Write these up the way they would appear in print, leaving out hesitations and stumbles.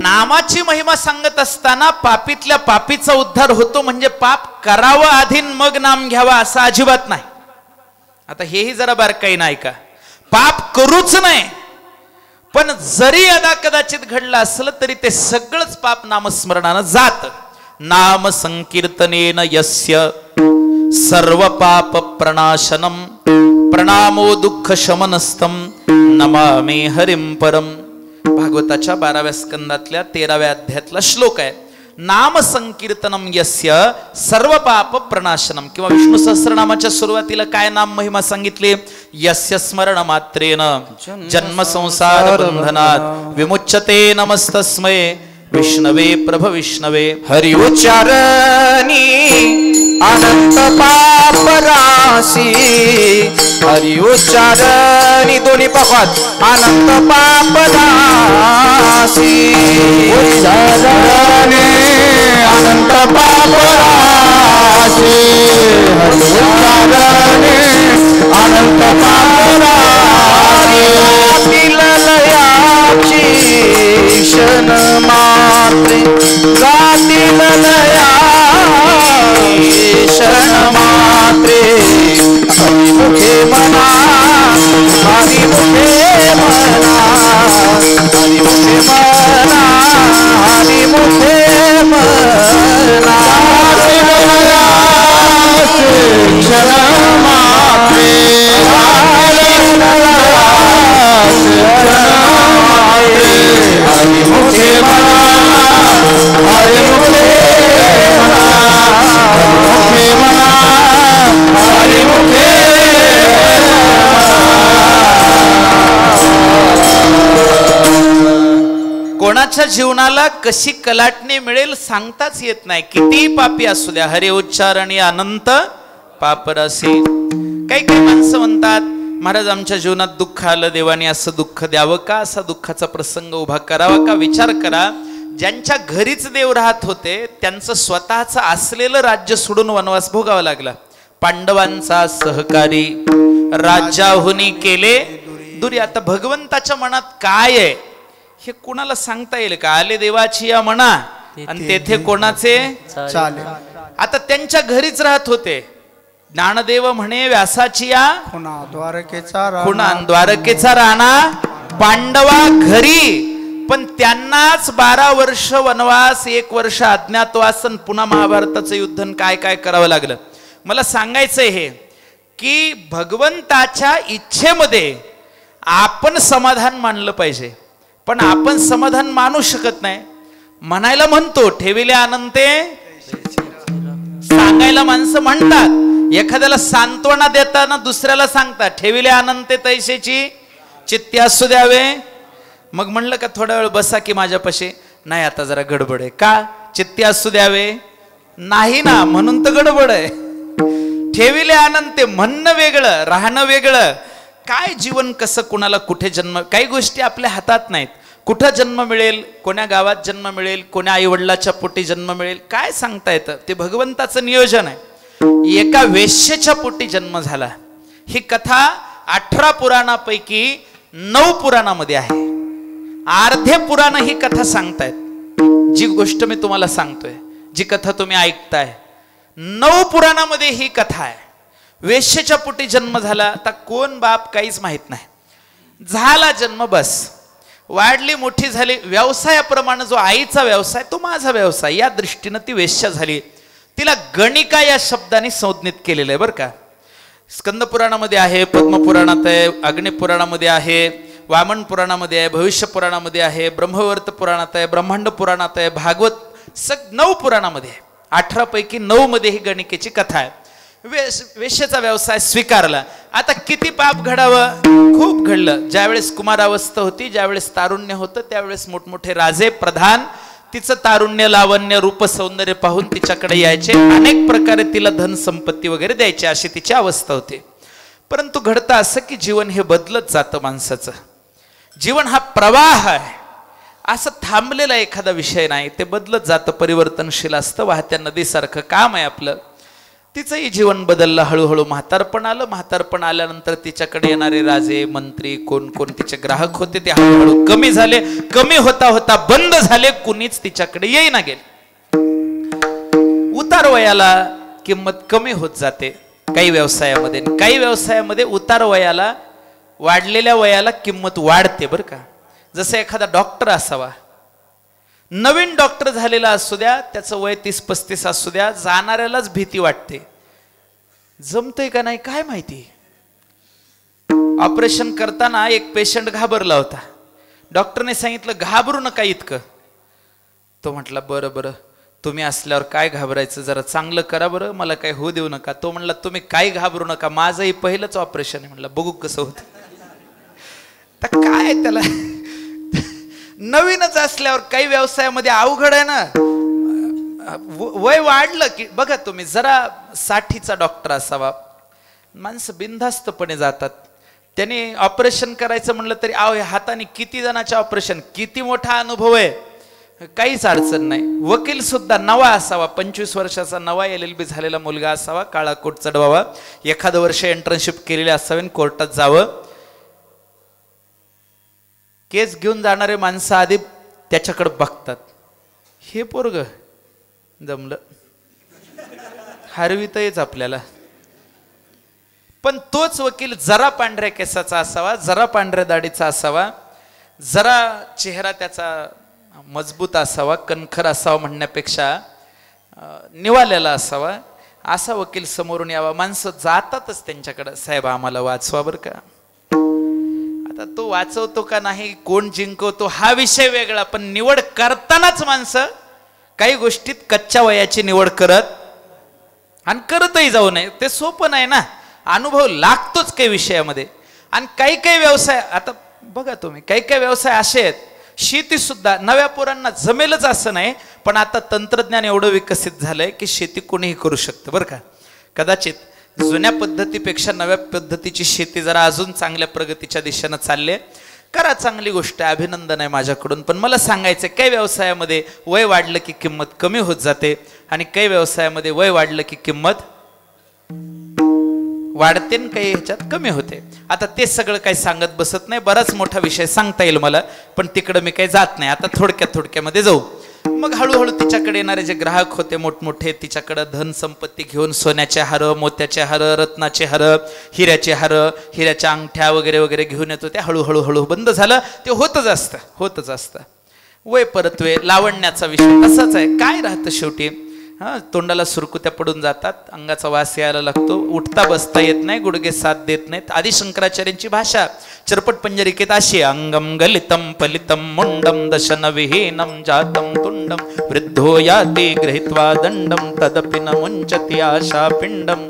नामाची महिमा सांगत असताना पापीतल्या पापीचा उद्धार होतो म्हणजे पाप करावं आधी मग नाम घ्यावा असं अजिबात नाही. आता हेही जरा बारकाई नाही का, पाप करूच नाही पण जरी यदा कदाचित घडलं असलं तरी ते सगळंच पाप नामस्मरणानं जात. नाम संकीर्तनेन यस्य सर्व पाप प्रणाशनम प्रणामो दुःख शमनस्तम नमामि हरिं परम. भागवताच्या 12व्या स्कंदातल्या 13व्या अध्यायातला श्लोक आहे. नाम संकीर्तनम यस्य सर्व पाप प्रणाशनम. किंवा विष्णू सहस्रनामाच्या सुरुवातीला काय नाम महिमा सांगितली? यस्य स्मरण मात्रेन जन्म संसार बंधनात विमुच्यते नमस्तस्मै विष्णवे प्रभ विष्णवे. हरि उच्चारणी अनंत पाप राशी. हरि उच्चारणी दोन्ही पापात अनंत पाप राशी. उच्चारणी अनंत पाप राशी. हरि उच्चारणी अनंत पाप राशी. लयाची क्षण मात्रे गातील लया क्षण मात्रे. हरिमुखे मना हरिमुखे मना हरिमुखे मना हरिमुखे मना. क्षण मात्रे हरिमुखे मना हरिमुखे मना हरिमुखे. कोणाच्या जीवनाला कशी कलाटणी मिळेल सांगताच येत नाही. किती पापी असू द्या, हरि उच्चारणी अनंत पापराशी. काही काही माणसं म्हणतात महाराज आमच्या जीवनात दुःख आलं, देवाने असं दुःख द्यावं का, असा दुःखाचा प्रसंग उभा करावा का. विचार करा, ज्यांच्या घरीच देव राहत होते त्यांचं स्वतःचं असलेलं राज्य सोडून वनवास भोगावा लागला. पांडवांचा सहकारी राज्याहुनी केले दुरी. आता भगवंताच्या मनात काय आहे हे कुणाला सांगता येईल का? आले देवाची या मना आणि तेथे कोणाचे चाले. आता त्यांच्या घरीच राहत होते. ज्ञानदेव म्हणे व्यासाची या खुणा द्वारकेचा खुणा द्वारकेचा राणा पांडवा घरी. पण त्यांनाच 12 वर्ष वनवास, 1 वर्ष अज्ञातवास, पुन्हा महाभारताचं युद्ध काय काय करावं लागलं. मला सांगायचंय हे की भगवंताच्या इच्छेमध्ये आपण समाधान मानलं पाहिजे. पण आपण समाधान मानू शकत नाही. म्हणायला म्हणतो ठेविले अनंते, सांगायला माणसं म्हणतात. एखाद्याला सांत्वना देताना दुसऱ्याला सांगतात ठेविले अनंते तैसेची चित्ती असू द्यावे. मग म्हणलं का थोडा वेळ बसा की माझ्यापाशी, नाही आता जरा गडबड आहे. का? चित्ती असू द्यावे नाही ना, म्हणून तर गडबड आहे. ठेविले अनंते म्हणणं वेगळं, राहणं वेगळं. काय जीवन कसं, कुणाला कुठे जन्म, काही गोष्टी आपल्या हातात नाहीत. कुठं जन्म मिळेल, कोण्या गावात जन्म मिळेल, कोण्या आई वडिलाच्या पोटी जन्म मिळेल, काय सांगता येतं. ते भगवंताचं नियोजन आहे. एका वेश्येच्या पोटी जन्म झाला. ही कथा 18 पुराणापैकी 9 पुराणामध्ये आहे. अर्धे पुराण ही कथा सांगतायत. जी गोष्ट मी तुम्हाला सांगतोय, जी कथा तुम्ही ऐकताय, 9 पुराणामध्ये ही कथा आहे. वेश्येच्या पोटी जन्म झाला. आता कोण बाप काहीच माहित नाही. झाला जन्म, बस वाढली मोठी झाली. व्यवसायाप्रमाणे जो आईचा व्यवसाय तो माझा व्यवसाय या दृष्टीनं ती वेश्या झाली. तिला गणिका या शब्दाने संज्ञित केलेलं आहे बरं का. स्कंद पुराणामध्ये आहे, पद्मपुराणात आहे, अग्निपुराणामध्ये आहे, वामन पुराणामध्ये आहे, भविष्य पुराणामध्ये आहे, ब्रह्मवर्त पुराणात आहे, ब्रह्मांड पुराणात आहे, भागवत 9 पुराणामध्ये आहे. 18 पैकी 9 मध्ये ही गणिकेची कथा आहे. वेश्येचा व्यवसाय स्वीकारला. आता किती पाप घडावं, खूप घडलं. ज्यावेळेस कुमारावस्था होती, ज्यावेळेस तारुण्य होतं, त्यावेळेस मोठमोठे राजे प्रधान तिचं तारुण्य, लावण्य, रूप, सौंदर्य पाहून तिच्याकडे यायचे. अनेक प्रकारे तिला धन संपत्ती वगैरे द्यायचे, अशी तिची अवस्था होती. परंतु घडतं असं की जीवन हे बदलत जातं. माणसाचं जीवन हा प्रवाह आहे. असं थांबलेला एखादा विषय नाही, ते बदलत जातं, परिवर्तनशील असतं. वाहत्या नदीसारखं काम आहे आपलं. तिचंही जीवन बदललं. हळूहळू म्हातारपण आलं. म्हातारपण आल्यानंतर तिच्याकडे येणारे राजे मंत्री कोण कोण तिचे ग्राहक होते ते हळूहळू कमी झाले. कमी होता होता बंद झाले. कुणीच तिच्याकडे येईना गेले. उतार वयाला किंमत कमी होत जाते काही व्यवसायामध्ये. काही व्यवसायामध्ये उतार वयाला वाढलेल्या वयाला किंमत वाढते बरं का. जसं एखादा डॉक्टर असावा. नवीन डॉक्टर झालेला असू द्या, त्याचं वय 30-35 असू द्या, जाणाऱ्यालाच भीती वाटते. जमतंय का नाही काय माहिती. ऑपरेशन करताना एक पेशंट घाबरला होता. डॉक्टरने सांगितलं घाबरू नका इतकं. तो म्हटला बरं बरं तुम्ही असल्यावर काय घाबरायचं, जरा चांगलं करा बरं, मला काय होऊ देऊ नका. तो म्हणला तुम्ही काही घाबरू नका, माझंही पहिलंच ऑपरेशन आहे. म्हणलं बघू कसं होतं. तर काय त्याला नवीनच असल्यावर काही व्यवसायामध्ये अवघड आहे ना. वय वाढलं की बघा तुम्ही, जरा 60चा डॉक्टर असावा, माणसं बिनधास्तपणे जातात. त्याने ऑपरेशन करायचं म्हणलं तरी हाताने किती जणांचे ऑपरेशन, किती मोठा अनुभव आहे, काहीच अडचण नाही. वकील सुद्धा नवा असावा, 25 वर्षाचा नवा LLB झालेला मुलगा असावा, काळा कोट चढवावा, एखादं वर्ष इंटर्नशिप केलेली असावी, कोर्टात जावं. केस घेऊन जाणारे माणसं आधी त्याच्याकडे बघतात, हे पोरग जमलं, हरवितच आपल्याला. पण तोच वकील जरा पांढऱ्या केसाचा असावा, जरा पांढऱ्या दाढीचा असावा, जरा चेहरा त्याचा मजबूत असावा, कणखर असावा म्हणण्यापेक्षा निवालेला असावा, असा वकील समोरून यावा. माणसं जातातच त्यांच्याकडे, साहेब आम्हाला वाचवा बरं का. आता तो वाचवतो का नाही, कोण जिंकवतो हा विषय वेगळा, पण निवड करतानाच माणसं काही गोष्टीत कच्च्या वयाची निवड करत आणि करतही जाऊ नये. ते सोपं नाही ना, अनुभव लागतोच काही विषयामध्ये. आणि काही काही व्यवसाय, आता बघा तुम्ही, काही काही व्यवसाय असे आहेत, शेती सुद्धा नव्या पोरांना जमेलच असं नाही, पण आता तंत्रज्ञान एवढं विकसित झालंय की शेती कोणीही करू शकतं बरं का. कदाचित जुन्या पद्धतीपेक्षा नव्या पद्धतीची शेती जरा अजून चांगल्या प्रगतीच्या दिशेनं चालले. करा, चांगली गोष्ट आहे, अभिनंदन आहे माझ्याकडून. पण मला सांगायचं, काही व्यवसायामध्ये वय वाढलं की किंमत कमी होत जाते आणि काही व्यवसायामध्ये वय वाढलं की किंमत वाढते आणि काही ह्याच्यात कमी होते. आता ते सगळं काही सांगत बसत नाही, बराच मोठा विषय सांगता येईल मला, पण तिकडं मी काही जात नाही. आता थोडक्यामध्ये जाऊ. मग हळूहळू तिच्याकडे येणारे जे ग्राहक होते मोठमोठे, तिच्याकडे धन संपत्ती घेऊन सोन्याचे हार, मोत्याचे हार, रत्नाचे हार, हिऱ्याचे हार, हिऱ्याच्या अंगठ्या वगैरे वगैरे घेऊन येतो. ते हळूहळू बंद झालं. ते होतच असतं. वय परतवे, लावण्याचा विषय तसाच आहे. काय राहतं शेवटी, तोंडाला सुरकुत्या पडून जातात, अंगाचा वास यायला लागतो, उठता बसता येत नाही, गुडघे साथ देत नाहीत. आदी शंकराचार्यांची भाषा चरपट पंजरिकेत अशी, अंगम गलितम फलितम मुंडम दशन विहीनम जातम तुंडम वृद्धो याति गृहीत्वा दंडम तदपि न मुंचति आशा पिंडम.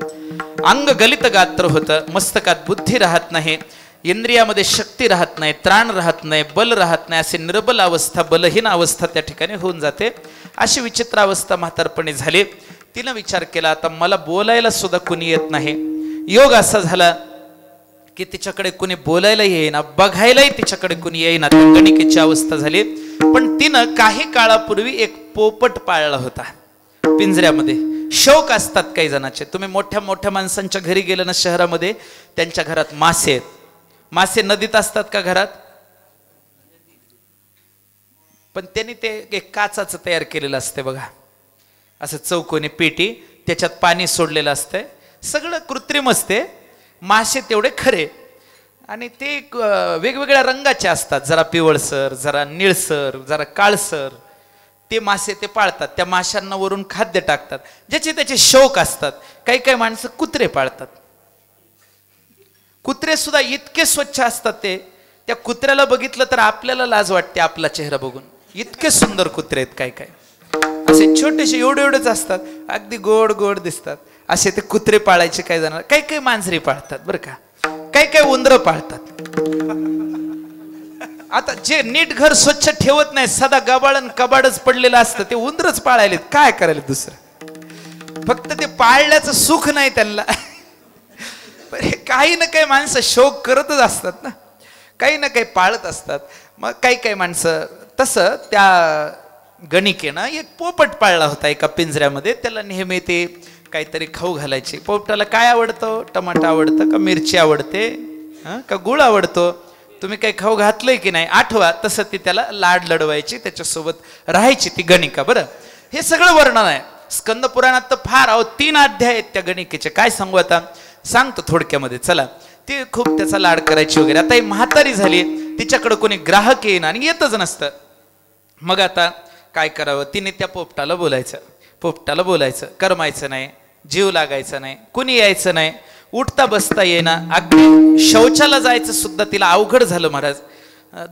अंग गलित गात्र होतं, मस्तकात बुद्धी राहत नाही, इंद्रियामध्ये शक्ती राहत नाही, त्राण राहत नाही, बल राहत नाही, असे निर्बल अवस्था, बलहीन अवस्था त्या ठिकाणी होऊन जाते. अशी विचित्र अवस्था म्हातारपणी झाली. तिनं विचार केला, आता मला बोलायला सुद्धा कुणी येत नाही. योग असा झाला की तिच्याकडे कुणी बोलायला येईना, बघायलाही तिच्याकडे कुणी येईना. गणिकेची अवस्था झाली. पण तिनं काही काळापूर्वी एक पोपट पाळला होता पिंजऱ्यामध्ये. शौक असतात काही जणांचे. तुम्ही मोठ्या मोठ्या माणसांच्या घरी गेलं ना शहरामध्ये, त्यांच्या घरात मासे आहेत. मासे नदीत असतात का घरात? पण त्यांनी ते एक काचाचं तयार केलेलं असते बघा, असं चौकोनी पेटी, त्याच्यात पाणी सोडलेलं असतंय. सगळं कृत्रिम असते. मासे तेवढे खरे, आणि ते वेगवेगळ्या रंगाचे असतात, जरा पिवळसर, जरा निळसर, जरा काळसर. ते मासे ते पाळतात. त्या माशांना वरून खाद्य टाकतात. ज्याचे त्याचे शौक असतात. काही काही माणसं कुत्रे पाळतात. कुत्रे सुद्धा इतके स्वच्छ असतात. ते त्या कुत्र्याला बघितलं तर आपल्याला लाज वाटते आपला चेहरा बघून. इतके सुंदर कुत्रे आहेत. काय काय असे छोटेसे एवढेच असतात, अगदी गोड गोड दिसतात. असे ते कुत्रे पाळायचे काही जण. काही काही मांजरी पाळतात बरं का. काही काही उंदरं पाळतात. आता जे नीट घर स्वच्छ ठेवत नाही, सदा गबाळन कबाडच पडलेलं असतं, ते उंदरच पाळायलेत. काय करायला दुसरं, फक्त ते पाळल्याचं सुख नाही त्यांना. काही ना काही माणसं शौक करतच असतात ना, काही ना काही पाळत असतात. मग काही काही माणसं तसं, त्या गणिकेनं एक पोपट पाळला होता एका पिंजऱ्यामध्ये. त्याला नेहमी ते काहीतरी खाऊ घालायची. पोपटाला काय आवडतं? टमाटर आवडतं का मिरची आवडते का गुळ आवडतो? तुम्ही काही खाऊ घातलंय की नाही आठवा. तसं ती त्याला लाड लढवायची, त्याच्यासोबत राहायची ती गणिका. बरं, हे सगळं वर्णन आहे स्कंद पुराणात. तर फार 3 अध्याय आहेत त्या गणिकेचे. काय सांगू आता, सांगतो थोडक्यामध्ये. चला, ती खूप त्याचा लाड करायची वगैरे. आता ही म्हातारी झाली, तिच्याकडे कोणी ग्राहक येईन आणि येतच नसतं. मग आता काय करावं? तिने त्या पोपटाला बोलायचं, करमायचं नाही, जीव लागायचा नाही, कुणी यायचं नाही, उठता बसता येईना, अगदी शौचाला जायचं सुद्धा तिला अवघड झालं महाराज.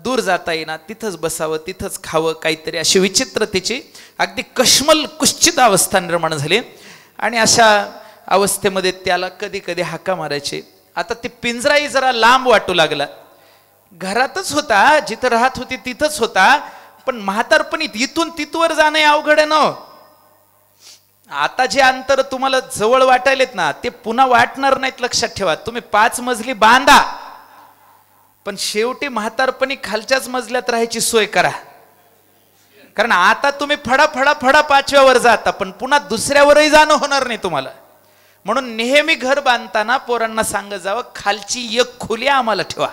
दूर जाता येईना, तिथंच बसावं, तिथंच खावं, काहीतरी अशी विचित्र तिची अगदी कश्मल कुश्चित अवस्था निर्माण झाली. आणि अशा अवस्थेमध्ये त्याला कधी कधी हाका मारायचे. आता ती पिंजराही जरा लांब वाटू लागला. घरातच होता, जिथं राहत होती तिथंच होता, पण म्हातारपणीत इथून तिथवर जाणं अवघड आहे ना. आता जे अंतर तुम्हाला जवळ वाटायलेत ना, ते पुन्हा वाटणार नाहीत, लक्षात ठेवा. तुम्ही 5 मजली बांधा, पण शेवटी म्हातारपणी खालच्याच मजल्यात राहायची सोय करा. कारण आता तुम्ही फडा 5व्यावर जाता, पण पुन्हा दुसऱ्यावरही जाणं होणार नाही तुम्हाला. म्हणून नेहमी घर बांधताना पोरांना सांगत जावं, खालची एक खोली आम्हाला ठेवा.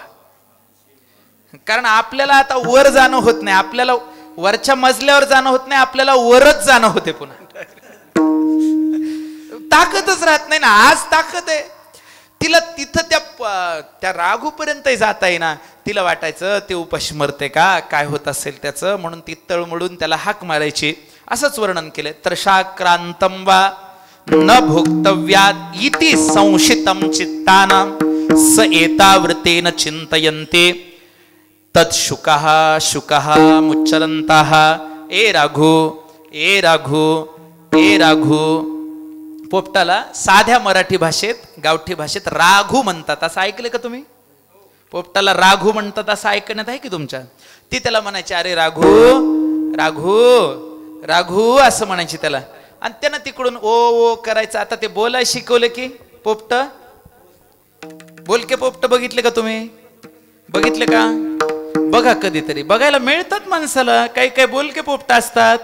कारण आपल्याला आता वर जाणं होत नाही, आपल्याला वरच्या मजल्यावर जाणं होत नाही, आपल्याला वरच जाणं होते पुन्हा. ताकदच राहत नाही ना. आज ताकद आहे तिला, तिथं त्या राघूपर्यंत जाता येईना. तिला वाटायचं ते उपाशी मरते का, काय होत असेल त्याचं, म्हणून ती तळमळून त्याला हाक मारायची. असंच वर्णन केलंय. त्रशाक्रांतं वा न भोक्तव्यात् इति संशितं चित्तानां स एतावृतेन चिंतयन्ते तत्शुकः शुकः मुच्चरन्तः. ए राघू. पोपटाला साध्या मराठी भाषेत, गावठी भाषेत राघू म्हणतात. असं ऐकलं का तुम्ही? पोपटाला राघू म्हणतात असं ऐकण्यात आहे की तुमच्या? ती त्याला म्हणायची, अरे राघू असं म्हणायची त्याला. आणि त्यानं तिकडून ओ करायचं. आता ते बोलाय शिकवलं की पोपट बोलके पोपट बघितले का तुम्ही? बघितले का? बघा, कधीतरी बघायला मिळतात माणसाला. काही काही बोलके पोपट असतात.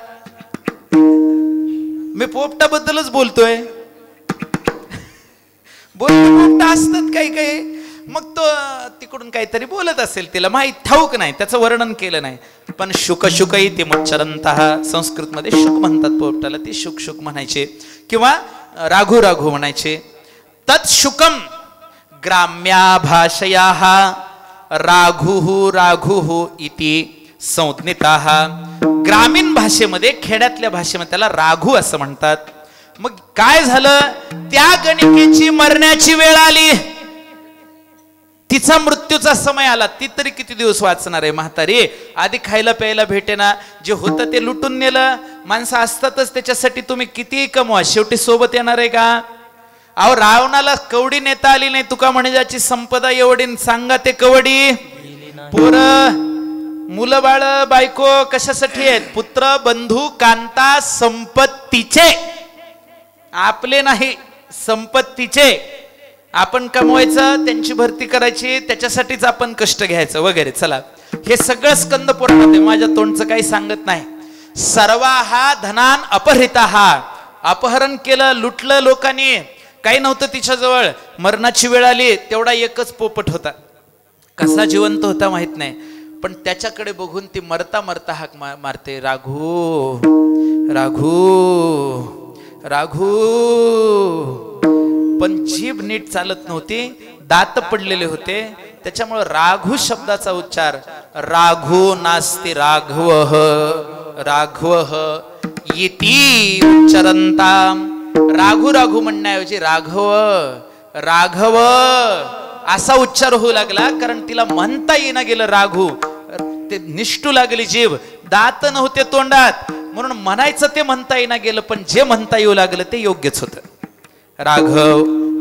मी पोपटाबद्दलच बोलतोय. बोलके पोपट असतात काही काही. मग तो तिकडून काहीतरी बोलत असेल, तिला माहित ठाऊक नाही, त्याचं वर्णन केलं नाही. पण शुक इति मुच्चरन्तः, संस्कृत मध्ये शुक म्हणतात पोपटाला. ती शुक म्हणायचे किंवा राघू म्हणायचे. तत्शुकम ग्राम्या भाषयाः राघुः इति संज्ञिताः. ग्रामीण भाषेमध्ये, खेड्यातल्या भाषेमध्ये त्याला राघू असं म्हणतात. मग काय झालं? त्या गणिकेची मरण्याची वेळ आली, तिचा मृत्यूचा समय आला. ती तरी किती दिवस वाचणार आहे म्हातारी? आधी खायला प्यायला भेटेना, जे होतं ते लुटून नेलं. माणसं असतातच त्याच्यासाठी, तुम्ही कितीही कमवा, शेवटी सोबत येणार आहे का? अहो, रावणाला कवडी नेता आली नाही. तुका म्हणे ज्याची संपदा एवढी, सांगा ते कवडी. पोरं, मुलं बाळ, बायको कशासाठी आहेत? पुत्र, बंधू, कांता, संपत्तीचे. आपले नाही, संपत्तीचे. आपण कमवायचं, त्यांची भरती करायची, त्याच्यासाठीच आपण कष्ट घ्यायचं वगैरे. चला, हे सगळं स्कंद पुराणात आहे. माझ्या तोंडचं काही सांगत नाही. सर्वाहा धनान अपहृताहा. अपहरण केलं, लुटलं लोकांनी. काही नव्हतं तिच्याजवळ. मरणाची वेळ आली, तेवढा एकच पोपट होता. कसा जिवंत होता माहित नाही, पण त्याच्याकडे बघून ती मरता मरता हाक मारते, राघू. पण जीभ नीट चालत नव्हती, दात पडलेले होते. त्याच्यामुळे राघू शब्दाचा उच्चार राघू नास्ति राघवः इति उच्चारन्ताम. राघू म्हणण्याऐवजी राघव असा उच्चार होऊ लागला. कारण तिला म्हणता येईना गेलं राघू. ते निष्ठू लागली जीभ, दात नव्हते तोंडात, म्हणून म्हणायचं ते म्हणता येईना गेलं. पण जे म्हणता येऊ लागलं ते योग्यच होतं.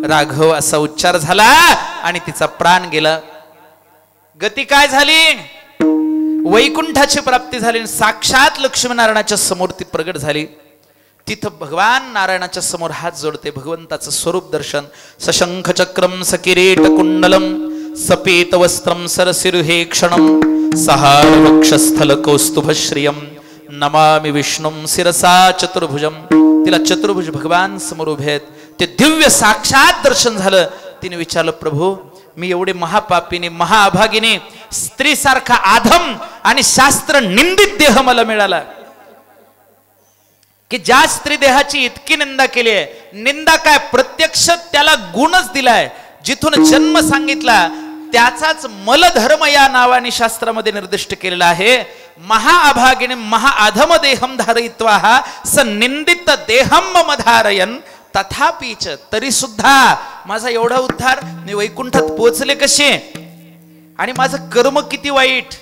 राघव असा उच्चार झाला आणि तिचा प्राण गेला. गती काय झाली? वैकुंठाची प्राप्ती झाली. साक्षात लक्ष्मीनारायणाच्या समोर ती प्रगट झाली. तिथं भगवान नारायणाच्या समोर हात जोडते. भगवंताचं स्वरूप दर्शन. सशंख चक्रम सकिरीट कुंडलम सपीत वस्त्रम सरसिरुहे क्षणम सहार वक्षस्थल कौस्तुभ श्रियम नमामि विष्णुं शिरसा चतुर्भुजम. तिला चतुर्भुज भगवान समोर उभे आहेत. ते दिव्य साक्षात दर्शन झालं. तिने विचारलं, प्रभू मी एवढे महापापीने महाअभागिने स्त्रीसारखा आधम आणि शास्त्र निंदित देह मला मिळाला की ज्या स्त्री देहाची इतकी निंदा केली आहे. निंदा काय, प्रत्यक्ष त्याला गुणच दिलाय. जिथून जन्म सांगितला त्याचाच मलधर्म या नावाने शास्त्रामध्ये निर्दिष्ट केलेला आहे. महाअभागिने महाअधम देहम धारयित्वा स निंदित देहम मम धारयन तथापीच, तरी सुद्धा माझा एवढा उद्धार, मी वैकुंठात पोहोचले कसे, आणि माझं कर्म किती वाईट.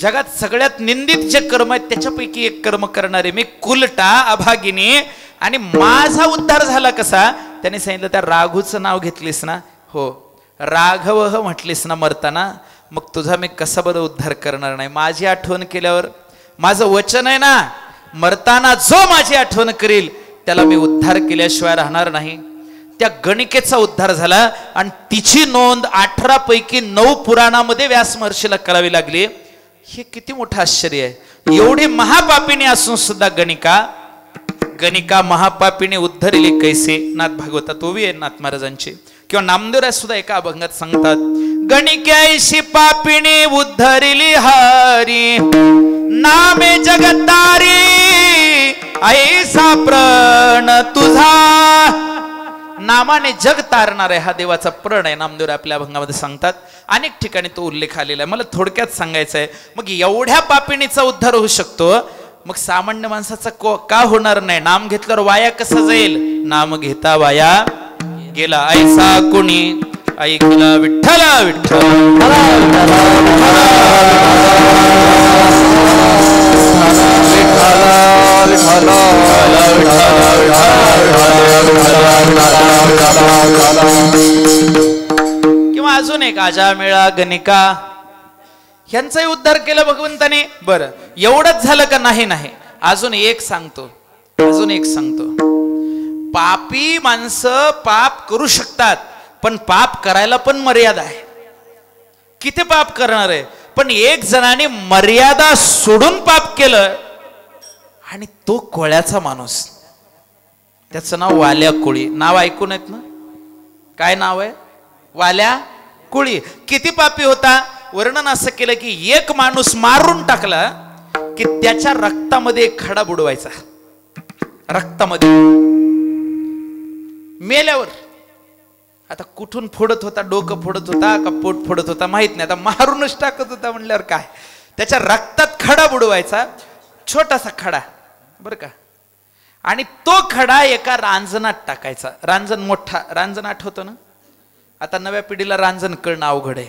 जगात सगळ्यात निंदित जे कर्म आहेत त्याच्यापैकी एक कर्म करणारे मी, कुलटा अभागिनी, आणि माझा उद्धार झाला कसा. त्याने सांगितलं, त्या राघूचं नाव घेतलीस ना, हो राघव म्हटलीस ना मरताना, मग तुझा मी कसा बरं उद्धार करणार नाही. माझी आठवण केल्यावर, माझं वचन आहे ना, मरताना जो माझी आठवण करील त्याला मी उद्धार केल्याशिवाय राहणार नाही. त्या गणिकेचा उद्धार झाला आणि तिची नोंद 18 पैकी 9 पुराणामध्ये व्यास महर्षीला करावी लागली. हे किती मोठं आश्चर्य आहे. एवढी महापापिणी असून सुद्धा गणिका महापापिणी उद्धरली कैसे. नाथ भागवतात ओवी आहे नाथ महाराजांची, किंवा नामदेवराज सुद्धा एका अभंगात सांगतात, गणिक्याशी पापिणी उद्धरली हारी, नामे जगतारी ऐसा प्रण तुझा. नामाने जग तारणार आहे हा देवाचा प्रण आहे. नामदेव आपल्या अभंगामध्ये सांगतात. अनेक ठिकाणी तो उल्लेख आलेला आहे. मला थोडक्यात सांगायचं आहे, मग एवढ्या पापिणीचा उद्धार होऊ शकतो, मग सामान्य माणसाचा का होणार नाही. नाम घेतल्यावर वाया कसं जाईल. नाम घेता वाया गेला ऐसा कुणी ऐकला विठ्ठल विठ्ठल. किंवा अजून एक अजामिळा गणिका, ह्यांचाही उद्धार केला भगवंताने. बरं एवढंच झालं का, नाही नाही, अजून एक सांगतो. पापी माणसं पाप करू शकतात, पण पाप करायला पण मर्यादा आहे. किती पाप करणार आहे, पण एक जणाने मर्यादा सोडून पाप केलं, आणि तो कोळ्याचा माणूस, त्याचं नाव वाल्या कोळी. नाव ऐकून येत ना, काय नाव आहे, वाल्या कोळी. किती पापी होता. वर्णन असं केलं की एक माणूस मारून टाकला की त्याच्या रक्तामध्ये एक खडा बुडवायचा. रक्तामध्ये मेल्यावर आता कुठून फोडत होता, डोकं फोडत होता का पोट फोडत होता माहित नाही, आता मारूनच टाकत होता म्हणल्यावर काय, त्याच्या रक्तात खडा बुडवायचा, छोटासा खडा बर का, आणि तो खडा एका रांजणात टाकायचा. रांजण मोठा रांजण आठवतो ना. आता नव्या पिढीला रांजण कळणं अवघड आहे.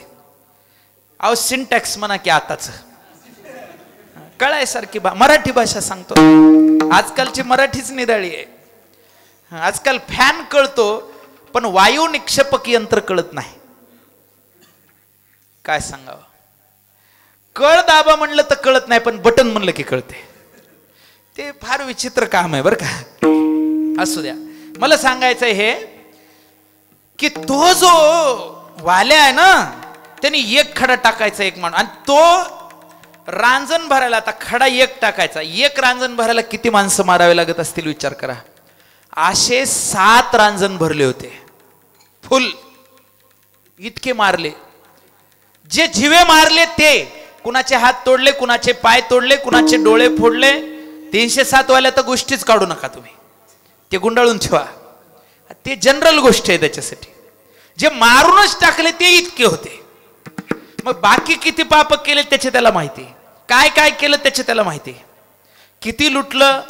अहो सिंटॅक्स म्हणा की आताच कळायसारखी मराठी भाषा सांगतो. आजकालची मराठीच निराळी आहे. आजकाल फॅन कळतो पण वायू निक्षेपक यंत्र कळत नाही. काय सांगावं. कळ दाबा म्हणलं तर कळत नाही, पण बटन म्हणलं की कळते. ते फार विचित्र काम आहे बरं का. असू द्या. मला सांगायचं हे की तो जो वाल्या आहे ना, त्यांनी एक खडा टाकायचा एक माणूस, आणि तो रांजण भरायला, आता खडा एक टाकायचा, एक रांजण भरायला किती माणसं मारावे लागत असतील विचार करा. असे 7 रांजण भरले होते फुल. इतके मारले. जे जिवे मारले ते, कुणाचे हात तोडले, कुणाचे पाय तोडले, कुणाचे डोळे फोडले. 307 वाल्या तर गोष्टीच काढू नका तुम्ही, ते गुंडाळून ठेवा. ते जनरल गोष्ट आहे त्याच्यासाठी. जे मारूनच टाकले ते इतके होते. मग बाकी किती पाप केले त्याचे त्याला माहिती, काय काय केलं त्याचे त्याला माहिती, किती लुटलं,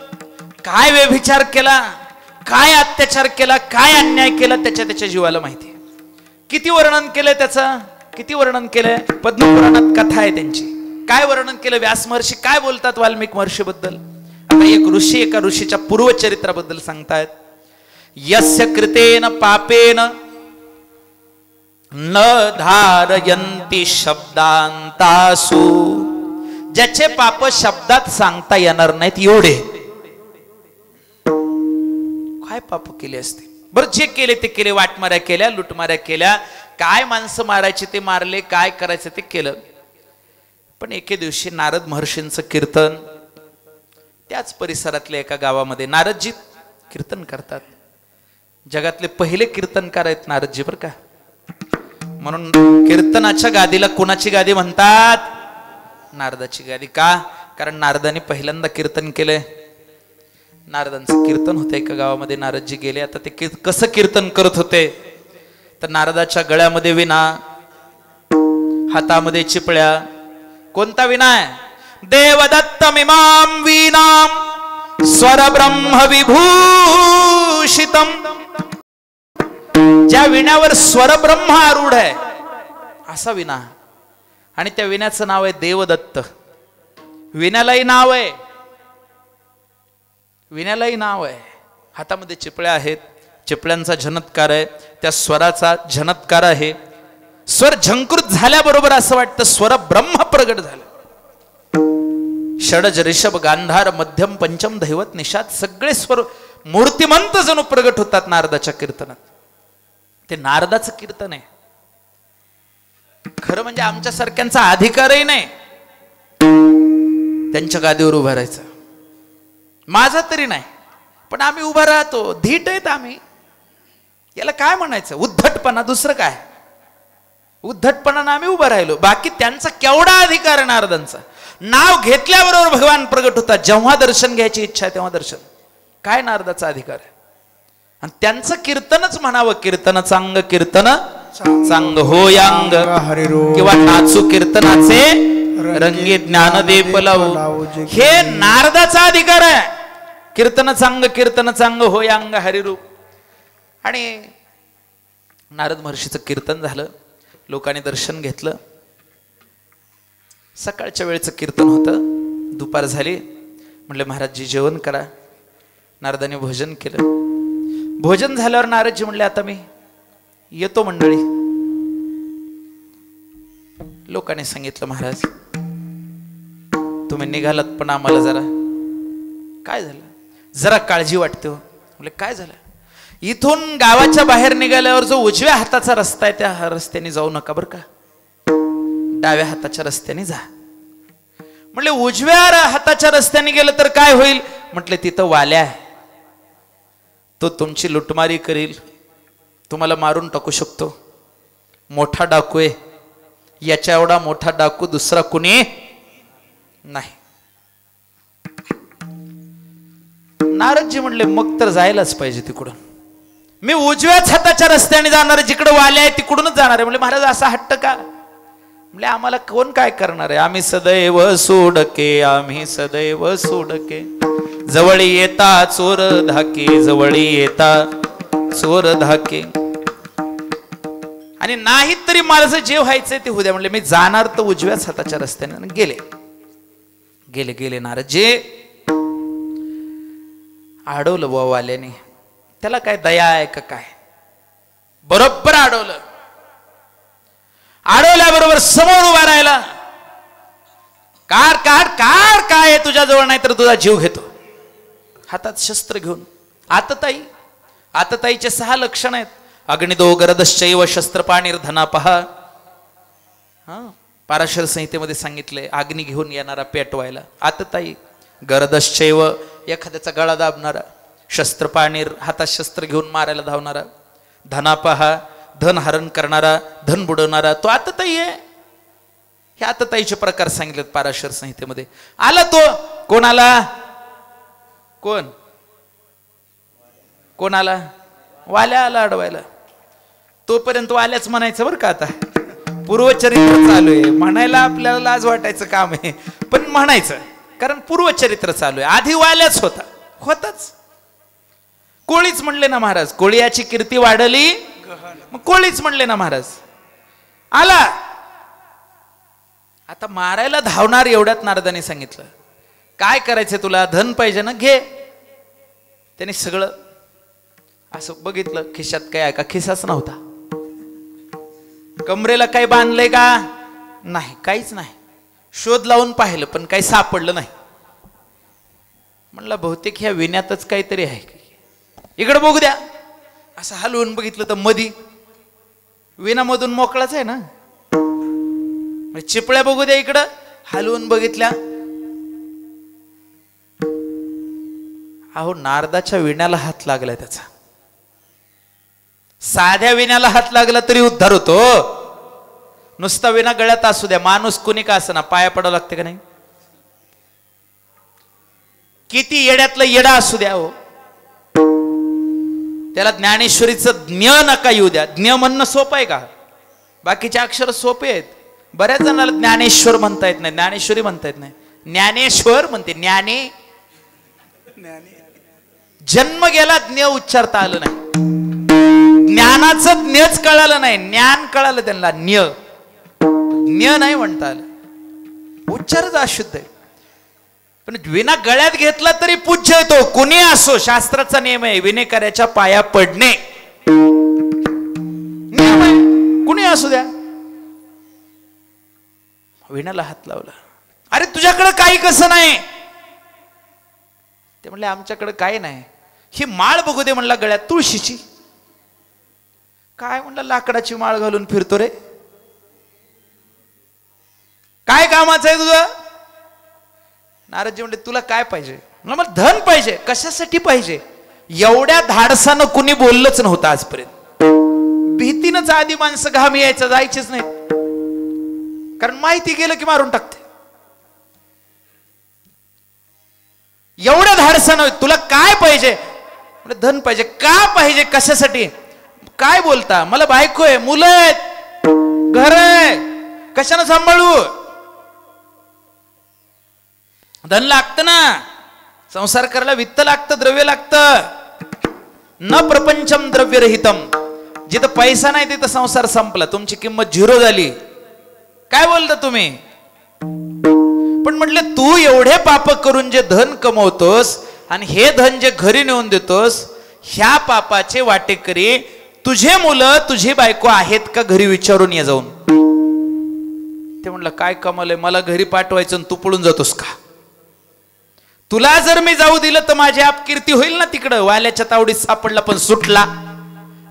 काय व्यभिचार केला, काय अत्याचार केला, काय अन्याय केला, त्याच्या जीवाला माहिती. किती वर्णन केलंय त्याचं, किती वर्णन केलंय. पद्मपुराणात कथा आहे त्यांची. काय वर्णन केलं. व्यास महर्षी काय बोलतात वाल्मिक महर्षी बद्दल. आता एक ऋषी एका ऋषीच्या पूर्वचरित्राबद्दल सांगतायत. यस्य कृतेन पापेन न धारयन्ति शब्दांतासु, ज्याचे पाप शब्दात सांगता येणार नाहीत एवढे. काय पाप केले असते. बरं जे केले ते केले. वाटमाऱ्या केल्या, लुटमाऱ्या केल्या, काय माणसं मारायचे ते मारले, काय करायचं ते केलं. पण एके दिवशी नारद महर्षींचं कीर्तन, त्याच परिसरातल्या एका गावामध्ये नारदजी कीर्तन करतात. जगातले पहिले कीर्तनकार आहेत नारदजी बरं का. म्हणून कीर्तनाच्या गादीला कोणाची गादी म्हणतात? नारदाची गादी. का? कारण नारदाने पहिल्यांदा कीर्तन केलंय. नारदांचं कीर्तन होतं एका गावामध्ये. नारदजी गेले. आता ते कसं कीर्तन करत होते तर नारदाच्या गळ्यामध्ये विणा, हातामध्ये चिपळ्या. कोणता विणा आहे? देवदत्तमिमां वीणां स्वर ब्रह्म विभूषितम. ज्या विण्यावर स्वर ब्रह्म आरूढ आहे असा विणा. आणि त्या विण्याचं नाव आहे देवदत्त. विण्यालाही नाव आहे, विण्यालाही नाव आहे. हातामध्ये चिपळ्या आहेत, चिपळ्यांचा झनत्कार आहे, त्या स्वराचा झनत्कार आहे. स्वर झंकृत झाल्याबरोबर असं वाटतं स्वर ब्रह्म प्रगट झालं. षडज ऋषभ गांधार मध्यम पंचम दैवत निषाद सगळे स्वर मूर्तिमंत जणू प्रगट होतात नारदाच्या कीर्तनात. ते नारदाचं कीर्तन आहे. खरं म्हणजे आमच्या सारख्यांचा अधिकारही नाही त्यांच्या गादीवर उभा राहायचा. माझा तरी नाही, पण आम्ही उभा राहतो. धीट आहेत आम्ही. याला काय म्हणायचं? उद्धटपणा. दुसरं काय? उद्धटपणानं आम्ही उभा राहिलो. बाकी त्यांचा केवढा अधिकार आहे नारदांचा. नाव घेतल्याबरोबर भगवान प्रगट होतात. जेव्हा दर्शन घ्यायची इच्छा आहे तेव्हा दर्शन. काय नारदाचा अधिकार आहे. आणि त्यांचं कीर्तनच म्हणावं. कीर्तन चांग कीर्तन चांग होयांग किंवा नाचू कीर्तनाचे रंगी ज्ञानदीप लावू. हे नारदाचा अधिकार आहे. कीर्तन चांग होयांग हरिरूप. आणि नारद महर्षीचं कीर्तन झालं. लोकांनी दर्शन घेतलं. सकाळच्या वेळेचं कीर्तन होतं. दुपार झाली. म्हणले महाराजजी जेवण करा. नारदाने भोजन केलं. भोजन झाल्यावर नारदजी म्हणले आता मी येतो मंडळी. लोकांनी सांगितलं महाराज तुम्ही निघालात पण आम्हाला जरा काय झालं? जरा काळजी वाटते हो. म्हणले काय झालं? इथून गावाच्या बाहेर निघाल्यावर जो उजव्या हाताचा रस्ता आहे त्या रस्त्याने जाऊ नका बरं का. डाव्या हाताच्या रस्त्याने जा. म्हणले उजव्या हाताच्या रस्त्याने गेलं तर काय होईल? म्हटले तिथं वाल्या आहे. तो तुमची लुटमारी करील, तुम्हाला मारून टाकू शकतो. मोठा डाकू आहे. याच्या एवढा मोठा डाकू दुसरा कुणी नाही. नारदजी म्हणले मग तर जायलाच पाहिजे तिकडून. मी उजव्याच हाताच्या रस्त्याने जाणार, जिकडे वाले आहे तिकडूनच जाणार आहे. म्हणजे महाराज असा हट्ट का? म्हणजे आम्हाला कोण काय करणार आहे? आम्ही सदैव सोडके, आम्ही सदैव सोडके. जवळी येता चोर धाके, जवळी येता चोर धाके. आणि नाही तरी मला जे व्हायचंय ते होऊ द्या. म्हणले मी जाणार तर उजव्याच हाताच्या रस्त्याने. गेले गेले गेले नारदजी. अडवलं बुवा वाल्याने. त्याला काय दया आहे का काय? बरोबर अडवलं. अडवल्याबरोबर समोर उभा राहिला. कार कार कार काय आहे तुझ्या जवळ, नाही तर तुझा जीव घेतो. हातात शस्त्र घेऊन. आतताई. आतताईचे 6 लक्षण आहेत. अग्निदो गरदश्चैव शस्त्रपाणिर्धनापः. पाराशर संहितेमध्ये सांगितलंय अग्नी घेऊन येणारा पेटवायला. आतताई. गरदश्चैव एखाद्याचा गळा दाबणारा. शस्त्रपाणीर हातात शस्त्र घेऊन मारायला धावणारा. धनापहा धन हरण करणारा, धन बुडवणारा तो आतताई आहे. हे आतताईचे प्रकार सांगितलेत पाराशर संहितेमध्ये. आला तो. कोणाला? कोण? कोणाला? वाल्या आला अडवायला. तोपर्यंत वाल्याच म्हणायचं बरं का. आता पूर्वचरित्र चालू आहे. म्हणायला आपल्याला लाज वाटायचं काम आहे, पण म्हणायचं कारण पूर्वचरित्र चालू आहे. आधी वाल्याच होताच. कोळीच म्हणले ना महाराज. कोळीयाची कीर्ती वाढली. मग कोळीच म्हणले ना महाराज. आला. आता मारायला धावणार. एवढ्यात नारदाने सांगितलं काय करायचंय तुला? धन पाहिजे ना, घे. त्याने सगळं असं बघितलं. खिशात काय आहे का? खिसाच नव्हता. कमरेला काही बांधलंय का? नाही, काहीच नाही. शोध लावून पाहिलं पण काही सापडलं नाही. म्हणलं बहुतेक ह्या विण्यातच काहीतरी आहे. इकडे बघू द्या. असं हलवून बघितलं तर मधी विणामधून मोकळाच आहे ना. चिपळ्या बघू द्या. इकडं हलवून बघितल्या अहो नारदाच्या विण्याला हात लागलाय त्याचा. साध्या विण्याला हात लागला तरी उद्धार होतो. नुसता विना गळ्यात असू द्या, माणूस कुणी का असं ना पाया पडावं लागते का नाही? किती येड्यातलं येडा असू द्या हो, त्याला ज्ञानेश्वरीचं ज्ञ नका येऊ द्या. ज्ञ म्हणणं सोपं आहे का? बाकीचे अक्षर सोपे आहेत. बऱ्याच जणांना ज्ञानेश्वर म्हणता येत नाही, ज्ञानेश्वरी म्हणता येत नाही. ज्ञानेश्वर म्हणते, ज्ञाने जन्म गेला, ज्ञ उच्चारता आलं नाही. ज्ञानाचं ज्ञच कळालं नाही, ज्ञान कळालं त्यांना, ज्ञ नाही म्हणता आलं. उच्चारच अशुद्ध आहे. पण विना गळ्यात घेतला तरी पूज्य येतो, कुणी असो. शास्त्राचा नियम आहे विनेकऱ्याच्या पाया पडणे, नियम आहे, कुणी असू द्या. विण्याला हात लावला. अरे तुझ्याकडे काही कसं नाही. ते म्हणले आमच्याकडे काही नाही. ही माळ बघू दे म्हणला गळ्यात, तुळशीची. काय म्हणलं लाकडाची माळ घालून फिरतो रे, काय कामाचं आहे तुझं? नारदजी म्हणले तुला काय पाहिजे? मला धन पाहिजे. कशासाठी पाहिजे? एवढ्या धाडसानं कुणी बोललंच नव्हतं आजपर्यंत. भीतीनंच आधी माणसं घाम यायचं, जायचेच नाही, कारण माहिती गेलं की मारून टाकते. एवढ्या धाडसानं तुला काय पाहिजे? धन पाहिजे. का पाहिजे? कशासाठी? काय बोलता? मला बायको आहे, मुलं आहेत, घर आहे, कशानं सांभाळू? धन लागतं ना, संसार करायला वित्त लागतं, द्रव्य लागतं. न प्रपंचम द्रव्यरहितम. जिथं पैसा नाही तिथं संसार संपला, तुमची किंमत झिरो झाली. काय बोलता तुम्ही? पण म्हटलं तू एवढे पाप करून जे धन कमवतोस आणि हे धन जे घरी नेऊन देतोस, ह्या पापाचे वाटेकरी तुझे मुलं तुझी बायको आहेत का? घरी विचारून ये जाऊन. ते म्हणलं काय कमालय, मला घरी पाठवायचं आणि तू पळून जातोस का? तुला जर मी जाऊ दिलं तर माझी अपकीर्ती होईल ना. तिकडं वाल्याच्या तावडीत सापडला पण सुटला.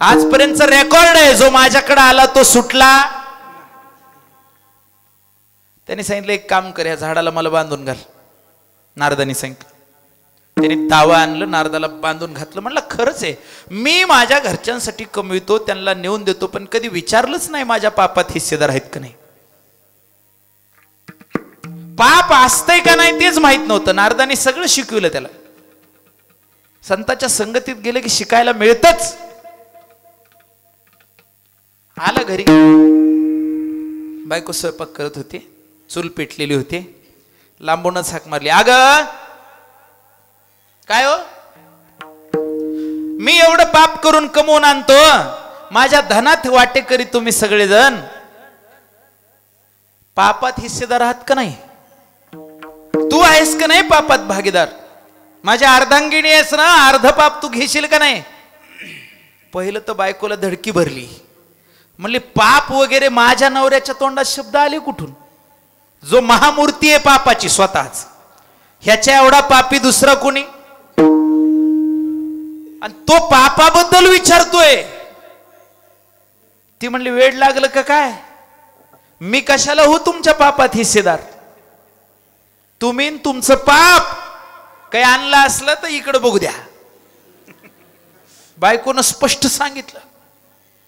आजपर्यंतचा रेकॉर्ड आहे, जो माझ्याकडे आला तो सुटला. त्यांनी सांगितलं एक काम कर, या झाडाला मला बांधून घाल. नारदांनी सांगितलं. त्यांनी दावा आणलं, नारदाला बांधून घातलं. म्हणलं खरंच आहे, मी माझ्या घरच्यांसाठी कमवितो, त्यांना नेऊन देतो, पण कधी विचारलंच नाही माझ्या पापात हिस्सेदार आहेत का नाही. पाप असतंय का नाही तेच माहित नव्हतं. नारदांनी सगळं शिकवलं त्याला. संतांच्या संगतीत गेले की शिकायला मिळतच. आला घरी, बायको स्वयंपाक करत होती, चूल पेटलेली होती. लांबूनच हाक मारली, अग काय हो, मी एवढं पाप करून कमवून आणतो, माझ्या धनात वाटेकरी तुम्ही सगळेजण, पापात हिस्सेदार आहात का नाही? तू आहेस का नाही पापात भागीदार? माझ्या अर्धांगिणी आहेस ना, अर्ध पाप तू घेशील का नाही? पहिलं तर बायकोला धडकी भरली. म्हणले पाप वगैरे माझ्या नवऱ्याच्या तोंडात शब्द आले कुठून? जो महामूर्ती आहे पापाची स्वतःच, ह्याच्या एवढा पापी दुसरा कोणी? आणि तो पापाबद्दल विचारतोय. ती म्हणली वेळ लागलं का काय? मी कशाला हो तुमच्या पापात हिस्सेदार? तुम्ही तुमचं पाप काही आणलं असलं तर इकडे बघू द्या. बायकोनं स्पष्ट सांगितलं,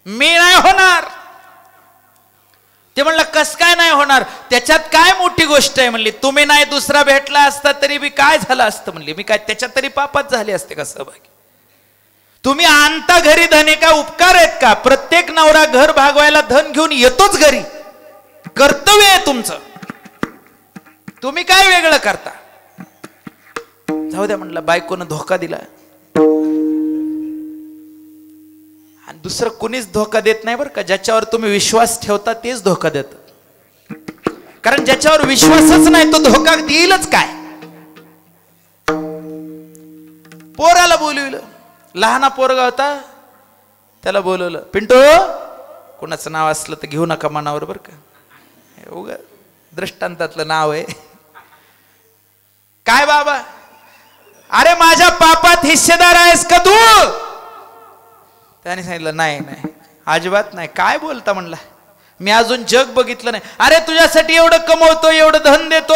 मी नाही होणार. ते म्हणलं कस काय नाही होणार? त्याच्यात काय मोठी गोष्ट आहे? म्हणली तुम्ही नाही दुसरा भेटला असता तरी मी काय झालं असतं? म्हणली मी काय त्याच्यात तरी पापात झाले असते का सहभागी? तुम्ही आणता घरी धन का उपकार आहेत का? प्रत्येक नवरा घर भागवायला धन घेऊन येतोच घरी, कर्तव्य आहे तुमचं. तुम्ही काय वेगळं करता? जाऊ द्या म्हणलं. बायकोनं धोका दिला. आणि दुसरं कुणीच धोका देत नाही बरं का. ज्याच्यावर तुम्ही विश्वास ठेवता तेच धोका देतात. कारण ज्याच्यावर विश्वासच नाही तो धोका देईलच काय? पोराला बोलविलं, लहाना पोरगा होता, त्याला बोलवलं. पिंटू, कोणाचं नाव असलं तर घेऊ नका मनावर बरं का, उगा दृष्टांतातलं नाव आहे. काय बाबा, अरे माझ्या पापात हिस्सेदार आहेस का तू? त्याने सांगितलं नाही नाही अजिबात नाही. काय बोलता म्हणला, मी अजून जग बघितलं नाही. अरे तुझ्यासाठी एवढं कमवतो, एवढं धन देतो,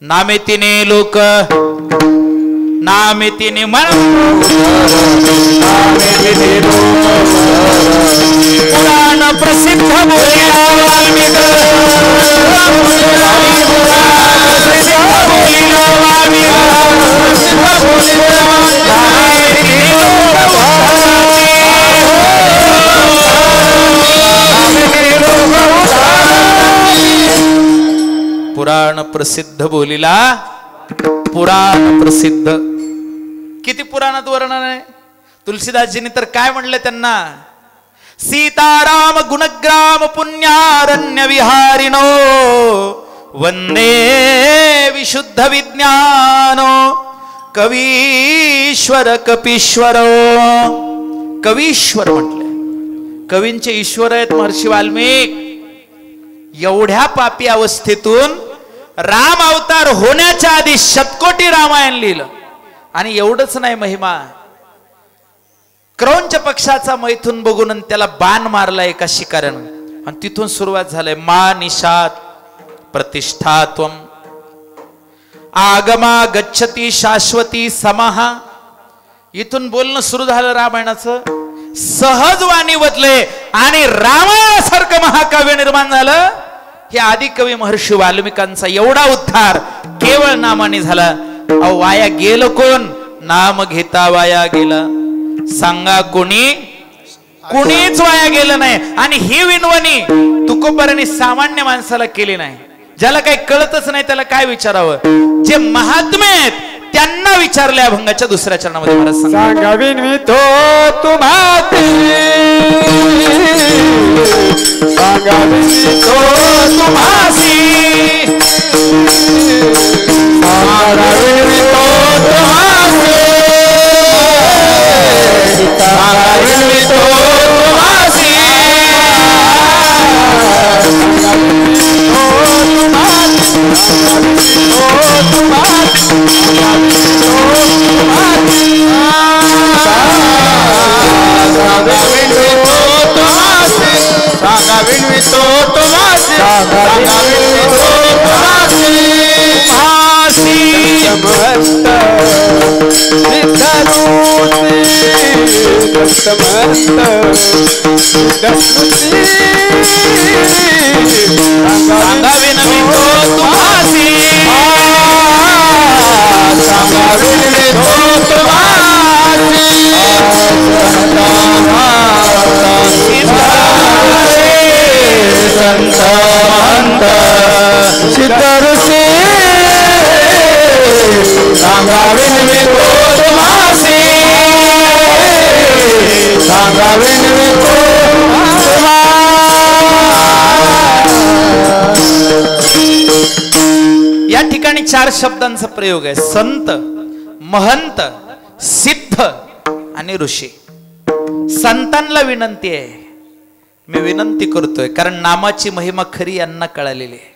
नामेतीने लोक नामेतीने मन पुराण प्रसिद्ध पुराण प्रसिद्ध बोलिला पुराण प्रसिद्ध. किती पुराणात वर्णन आहे. तुलसीदासजींनी तर काय म्हणले त्यांना, सीताराम गुणग्राम पुण्यारण्य विहारिणो वंदे विशुद्ध विज्ञानो कवीश्वर कपीश्वर. कवीश्वर म्हटले, कवींचे ईश्वर आहेत महर्षी वाल्मिक. एवढ्या पापी अवस्थेतून राम अवतार होण्याच्या आधी शतकोटी रामायण लिहिलं. आणि एवढंच नाही महिमा, क्रौंच पक्षाचा मैथून बघून त्याला बाण मारला एका शिकाऱ्यानं आणि तिथून सुरुवात झालंय. मा निशात प्रतिष्ठात्वम आगमा गच्छती शाश्वती समाहा. इथून बोलणं सुरू झालं रामायणाचं. सहज वाणी बदले आणि रामायणासारखं महाकाव्य निर्माण झालं. हे आदिकवी महर्षी वाल्मिकांचा एवढा उद्धार केवळ नामाने झाला. अहो वाया गेलं कोण? नाम घेता वाया गेला. सांगा कोणी? कुणीच वाया गेलं नाही. आणि ही विनवणी तुकोबारांनी सामान्य माणसाला केली नाही. ज्याला काही कळतच नाही त्याला काय विचारावं? जे महात्मे आहेत त्यांना विचारल्या अभंगाच्या दुसऱ्या चरणामध्ये महाराज सांगावीन मी तो तुम्हाती, सांगावीन मी तो तुम्हासी, सांगावीन मी तो तुम्हासी, सांगावीन मी तो तुम्हासी, या ठिकाणी 4 शब्दांचा प्रयोग आहे. संत, महंत, सिद्ध आणि ऋषी. संतांना विनंती आहे, मी विनंती करतोय कारण नामाची महिमा खरी यांना कळालेली आहे.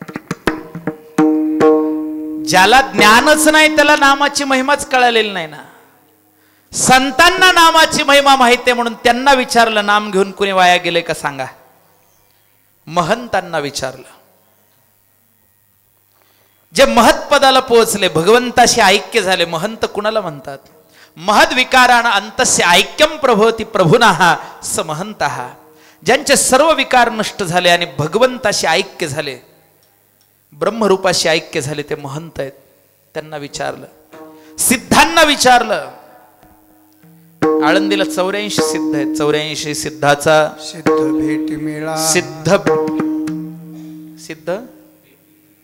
ज्याला ज्ञानच नाही त्याला नामाची महिमाच कळालेली नाही ना. संतांना नामाची महिमा माहिती आहे म्हणून त्यांना विचारलं, नाम घेऊन कुणी वाया गेले का सांगा. महंतांना विचारलं. जे महत्पदाला पोहोचले, भगवंताशी ऐक्य झाले. महंत कुणाला म्हणतात? महद विकारान अंतस्य ऐक्यम प्रभवती प्रभुनाः स महंतः. ज्यांचे सर्व विकार नष्ट झाले आणि भगवंताशी ऐक्य झाले, ब्रह्मरूपाशी ऐक्य झाले, ते महंत आहेत. त्यांना विचारलं. सिद्धांना विचारलं. आळंदीला 84 सिद्ध आहेत. 84 सिद्धाचा सिद्ध भेटी मिळा. सिद्ध सिद्ध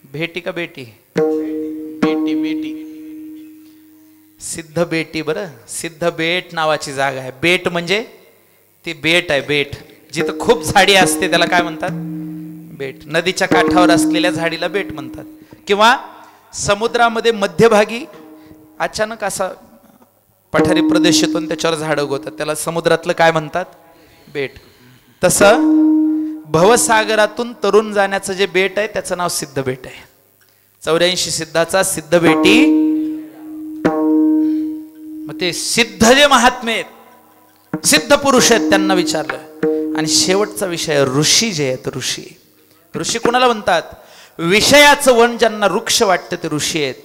भेटी का बेटी? बेटी बेटी. सिद्ध बेटी. बरं, सिद्ध बेट नावाची जागा आहे. बेट म्हणजे ती बेट आहे. बेट जिथं खूप झाडी असते त्याला काय म्हणतात? बेट. नदीच्या काठावर असलेल्या झाडीला बेट म्हणतात. किंवा समुद्रामध्ये मध्यभागी अचानक असा पठारी प्रदेश येतो त्याच्यावर झाडं उगवतात, त्याला समुद्रातलं काय म्हणतात? बेट. तसं भवसागरातून तरुण जाण्याचं जे बेट आहे त्याचं नाव सिद्ध बेट आहे. 84 सिद्धाचा सिद्ध बेटी. मग ते सिद्ध जे महात्मे आहेत, सिद्ध पुरुष आहेत, त्यांना विचारलं. आणि शेवटचा विषय ऋषी जे आहेत. ऋषी. ऋषी कोणाला म्हणतात? विषयाचं वन ज्यांना वृक्ष वाटतं ते ऋषी आहेत.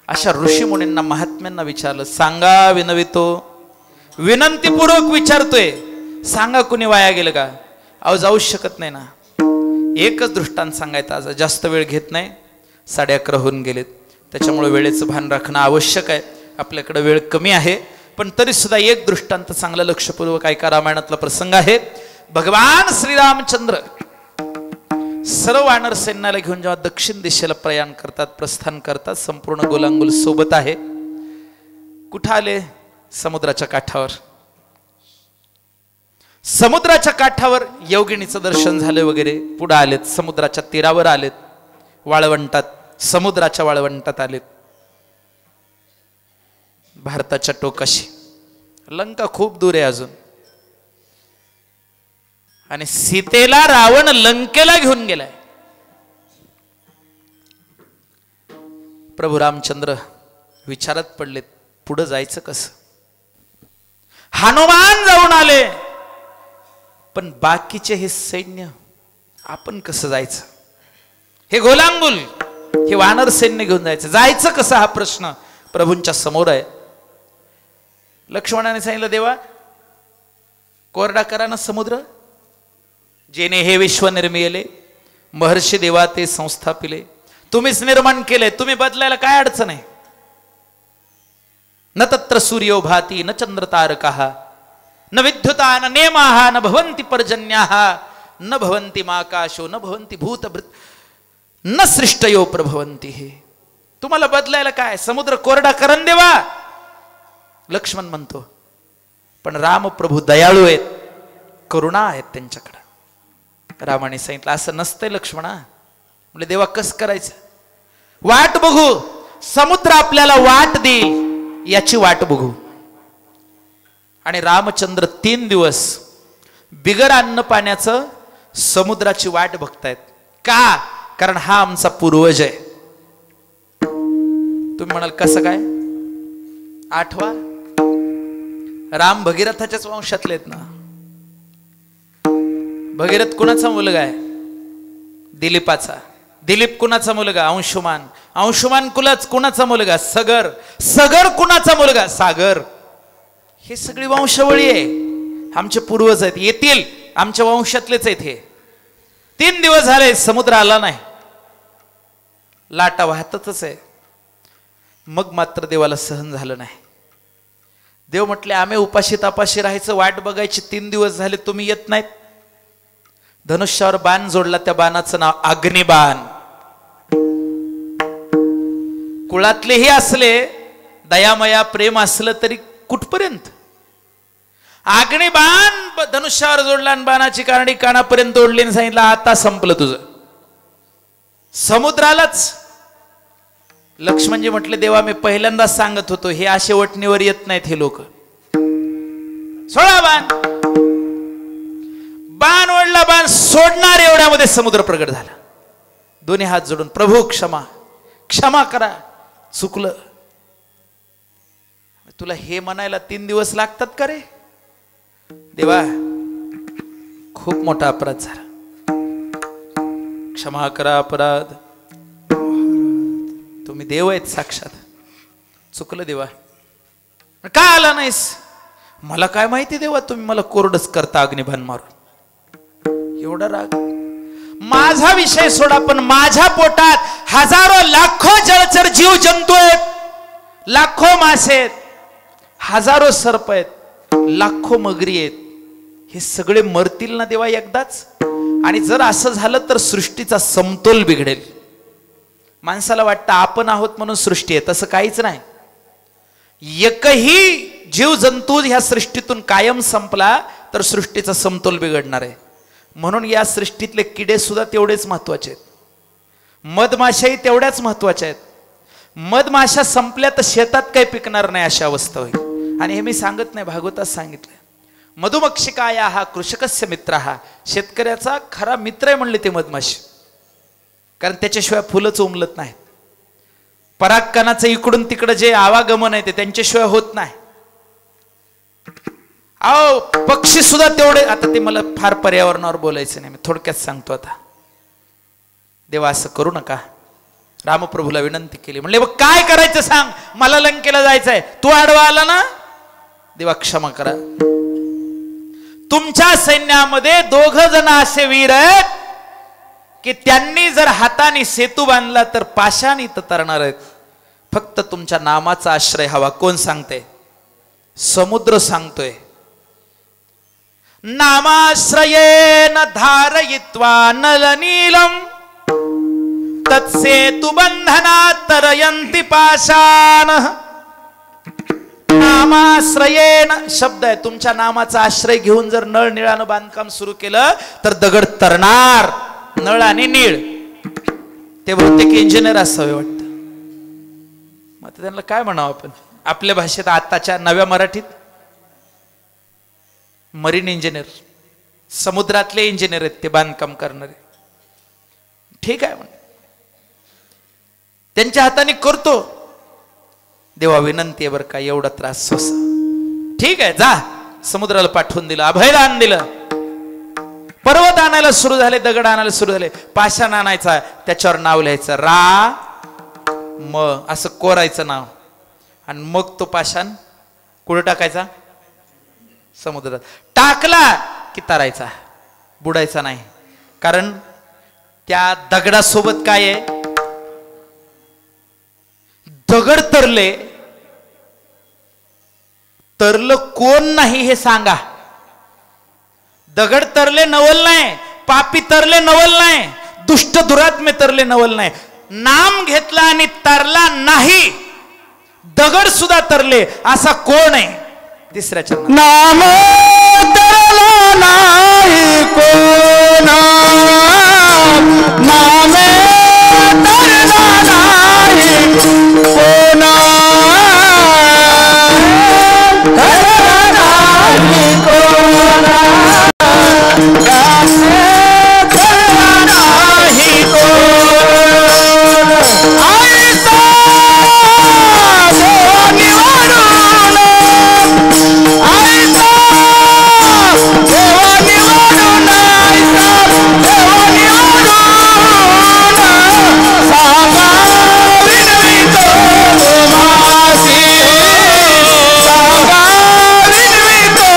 अशा ऋषी मुनींना महात्म्यांना विचारलं, सांगा विनवितो. विनंतीपूर्वक विचारतोय, सांगा कुणी वाया गेलं का? अहो जाऊच शकत नाही ना. एकच दृष्टांत सांगायचं, आज जास्त वेळ घेत नाही, 11:30 होऊन गेलेत. त्याच्यामुळे वेळेचं भान राखणं आवश्यक आहे. आपल्याकडे वेळ कमी आहे, पण तरी सुद्धा एक दृष्टांत चांगलं लक्षपूर्वक ऐका. रामायणातला प्रसंग आहे. भगवान श्रीरामचंद्र सर्व वानर सैन्याला घेऊन जेव्हा दक्षिण दिशेला प्रयाण करतात, प्रस्थान करतात, संपूर्ण गोलांगुल सोबत आहे. कुठं आले? समुद्राच्या काठावर. समुद्राच्या काठावर योगिनीचं दर्शन झालं वगैरे. पुढे आलेत, समुद्राच्या तीरावर आलेत, वाळवंटात, समुद्राच्या वाळवंटात आलेत. भारताच्या टोकाशी लंका खूप दूर आहे अजून. आणि सीतेला रावण लंकेला घेऊन गेलाय. प्रभू रामचंद्र विचारात पडलेत, पुढे जायचं कसं? हनुमान जाऊन आले, पण बाकीचे हे सैन्य आपण कसं जायचं? हे गोलांगुल, हे वानर सैन्य घेऊन जायचं कसं? हा प्रश्न प्रभूंच्या समोर आहे. लक्ष्मणाने सांगितलं, देवा कोरडा करा ना समुद्र. जेने हे विश्व निर्मिले, महर्षी देवा ते संस्थापिले. तुम्हीच निर्माण केले, तुम्ही बदलायला काय अडचण आहे? न तत्र सूर्यो भाती न चंद्र तारकाः न विद्युता न नेमाः न भवन्ति पर्जन्याः न भवन्ति माकाशो न भवन्ति भूतभृत न सृष्टयो प्रभवन्ति. हे तुम्हाला बदलायला काय? समुद्र कोरडा करण देवा. लक्ष्मण म्हणतो, पण राम प्रभू दयाळू आहेत, करुणा आहेत त्यांच्याकडे. रामाने सांगितलं, असं नसतंय लक्ष्मणा. म्हणजे देवा कसं करायचं? वाट बघू, समुद्र आपल्याला वाट देईल याची वाट बघू. आणि रामचंद्र 3 दिवस बिगर अन्न पाण्याचं समुद्राची वाट बघतायत. का? कारण हा आमचा पूर्वज आहे. तुम्ही म्हणाल कसं काय? आठवा, राम भगीरथाच्याच वंशातले आहेत ना. भगीरथ कुणाचा मुलगा आहे? दिलीपाचा. दिलीप कुणाचा मुलगा? अंशुमान. अंशुमान कुणाचा मुलगा? सगर. सगर कुणाचा मुलगा? सागर. हे सगळी वंशावळी आहे, आमचे पूर्वज आहेत, येतील आमच्या वंशातलेच आहेत. हे 3 दिवस झाले समुद्र आला नाही, लाटा वाहतच आहे. मग मात्र देवाला सहन झालं नाही. देव म्हटले, आम्ही उपाशी तापाशी राहायचं, वाट बघायची, 3 दिवस झाले तुम्ही येत नाहीत. धनुष्यावर बाण जोडला, त्या बाणाचं नाव अग्निबाण. कुळातलेही असले, दयामया प्रेम असलं तरी कुठपर्यंत? अग्निबाण धनुष्यावर जोडला आणि बाणाची कारणी कानापर्यंत ओढली आणि सांगितलं, आता संपलं तुझं. समुद्रालाच लक्ष्मणजी म्हटले, देवा मी पहिल्यांदा सांगत होतो, हे असे वटणीवर येत नाहीत हे लोक. सोडा बाण. बाण ओढला, बाण सोडणार एवढ्यामध्ये समुद्र प्रगट झाला. दोन्ही हात जोडून, प्रभू क्षमा, क्षमा करा, चुकलं. तुला हे म्हणायला 3 दिवस लागतात का रे? देवा खूप मोठा अपराध झाला, क्षमा करा अपराध. तुम्ही देव आहेत साक्षात, चुकलं देवा. का आला नाहीस? मला काय माहिती देवा, तुम्ही मला कोरडच करता अग्निबाण मारून. एवढा राग? माझा विषय सोडा, पण माझ्या पोटात हजारो लाखो जलचर जीव जंतू आहेत, लाखो मासे आहेत, हजारो सर्प आहेत, लाखो मगरी आहेत. हे सगळे मरतील ना देवा एकदाच? आणि जर असं झालं तर सृष्टीचा समतोल बिघडेल. माणसाला वाटतं आपण आहोत म्हणून सृष्टी आहे, तसं काहीच नाही. एकही जीव जंतू ह्या सृष्टीतून कायम संपला तर सृष्टीचा समतोल बिघडणार आहे. म्हणून या सृष्टीतले किडे सुद्धा तेवढेच महत्वाचे आहेत, मधमाशाही तेवढ्याच महत्वाच्या आहेत. मधमाशा संपल्या तर शेतात काही पिकणार नाही अशी अवस्था होईल. आणि हे मी सांगत नाही, भागवतात सांगितलंय. मधुमक्षिकाया हा कृषकस्य मित्र, हा शेतकऱ्याचा खरा मित्र आहे म्हणले ते मधमाशी. कारण त्याच्याशिवाय फुलंच उमलत नाहीत. परागकणाचं इकडून तिकडं जे आवागमन आहे ते त्यांच्याशिवाय होत नाही. अहो पक्षी सुद्धा तेवढे. आता ते मला फार पर्यावरणावर बोलायचं नाही, मी थोडक्यात सांगतो. आता देवा असं करू नका. रामप्रभूला विनंती केली. म्हणले मग काय करायचं सांग, मला लंकेला जायचंय, तू आडवा आला ना. देवा क्षमा करा, तुमच्या सैन्यामध्ये 2 जण असे वीर आहेत की त्यांनी जर हाताने सेतू बांधला तर पाशाने तरणार आहेत. फक्त तुमच्या नामाचा आश्रय हवा. कोण सांगते? समुद्र सांगतोय. नामाश्रयेन धारयित्वा नलनीलम तत्सेतु बंधनात् तरयन्ति पाषाण. नामाश्रयेन शब्द आहे. तुमच्या नामाचा आश्रय घेऊन जर नळ निळानं बांधकाम सुरू केलं तर दगड तरणार. नळ आणि नीळ ते बहुतेक इंजिनियर असावे वाटतं. मग त्यांना काय म्हणावं आपण आपल्या भाषेत, आताच्या नव्या मराठीत? मरीन इंजिनियर, समुद्रातले इंजिनियर आहेत ते बांधकाम करणारे. ठीक आहे म्हण, त्यांच्या हाताने करतो. देवा विनंती आहे बरं का, एवढा त्रास सोसा. ठीक आहे, जा. समुद्राला पाठवून दिलं, अभयदान दिलं. पर्वत आणायला सुरू झाले, दगड आणायला सुरू झाले. पाषाण आणायचा, त्याच्यावर नाव लिहायचं रा म असं कोरायचं नाव. आणि मग तो पाषाण कुठं टाकायचा? समुद्रात. टाकला की तरायचा, बुडायचा नाही. कारण त्या दगडासोबत काय आहे? दगड तरले. तरलं कोण नाही हे सांगा. दगड तरले नवल नाही, पापी तरले नवल नाही, दुष्ट दुरात्मे तरले नवल नाही. नाम घेतला आणि तरला नाही, दगड सुद्धा तरले असा कोण आहे? तिसऱ्या चरणात नाम तरला नाही कोण, नामे तरला नाही कोण, तरला नाही कोण, नामे तरला नाही कोण. आईचा देव निवडून, आईचा देव निवडून, आईचा देव निवडून, सांगा विनवितो तुम्हासी, सांगा विनवितो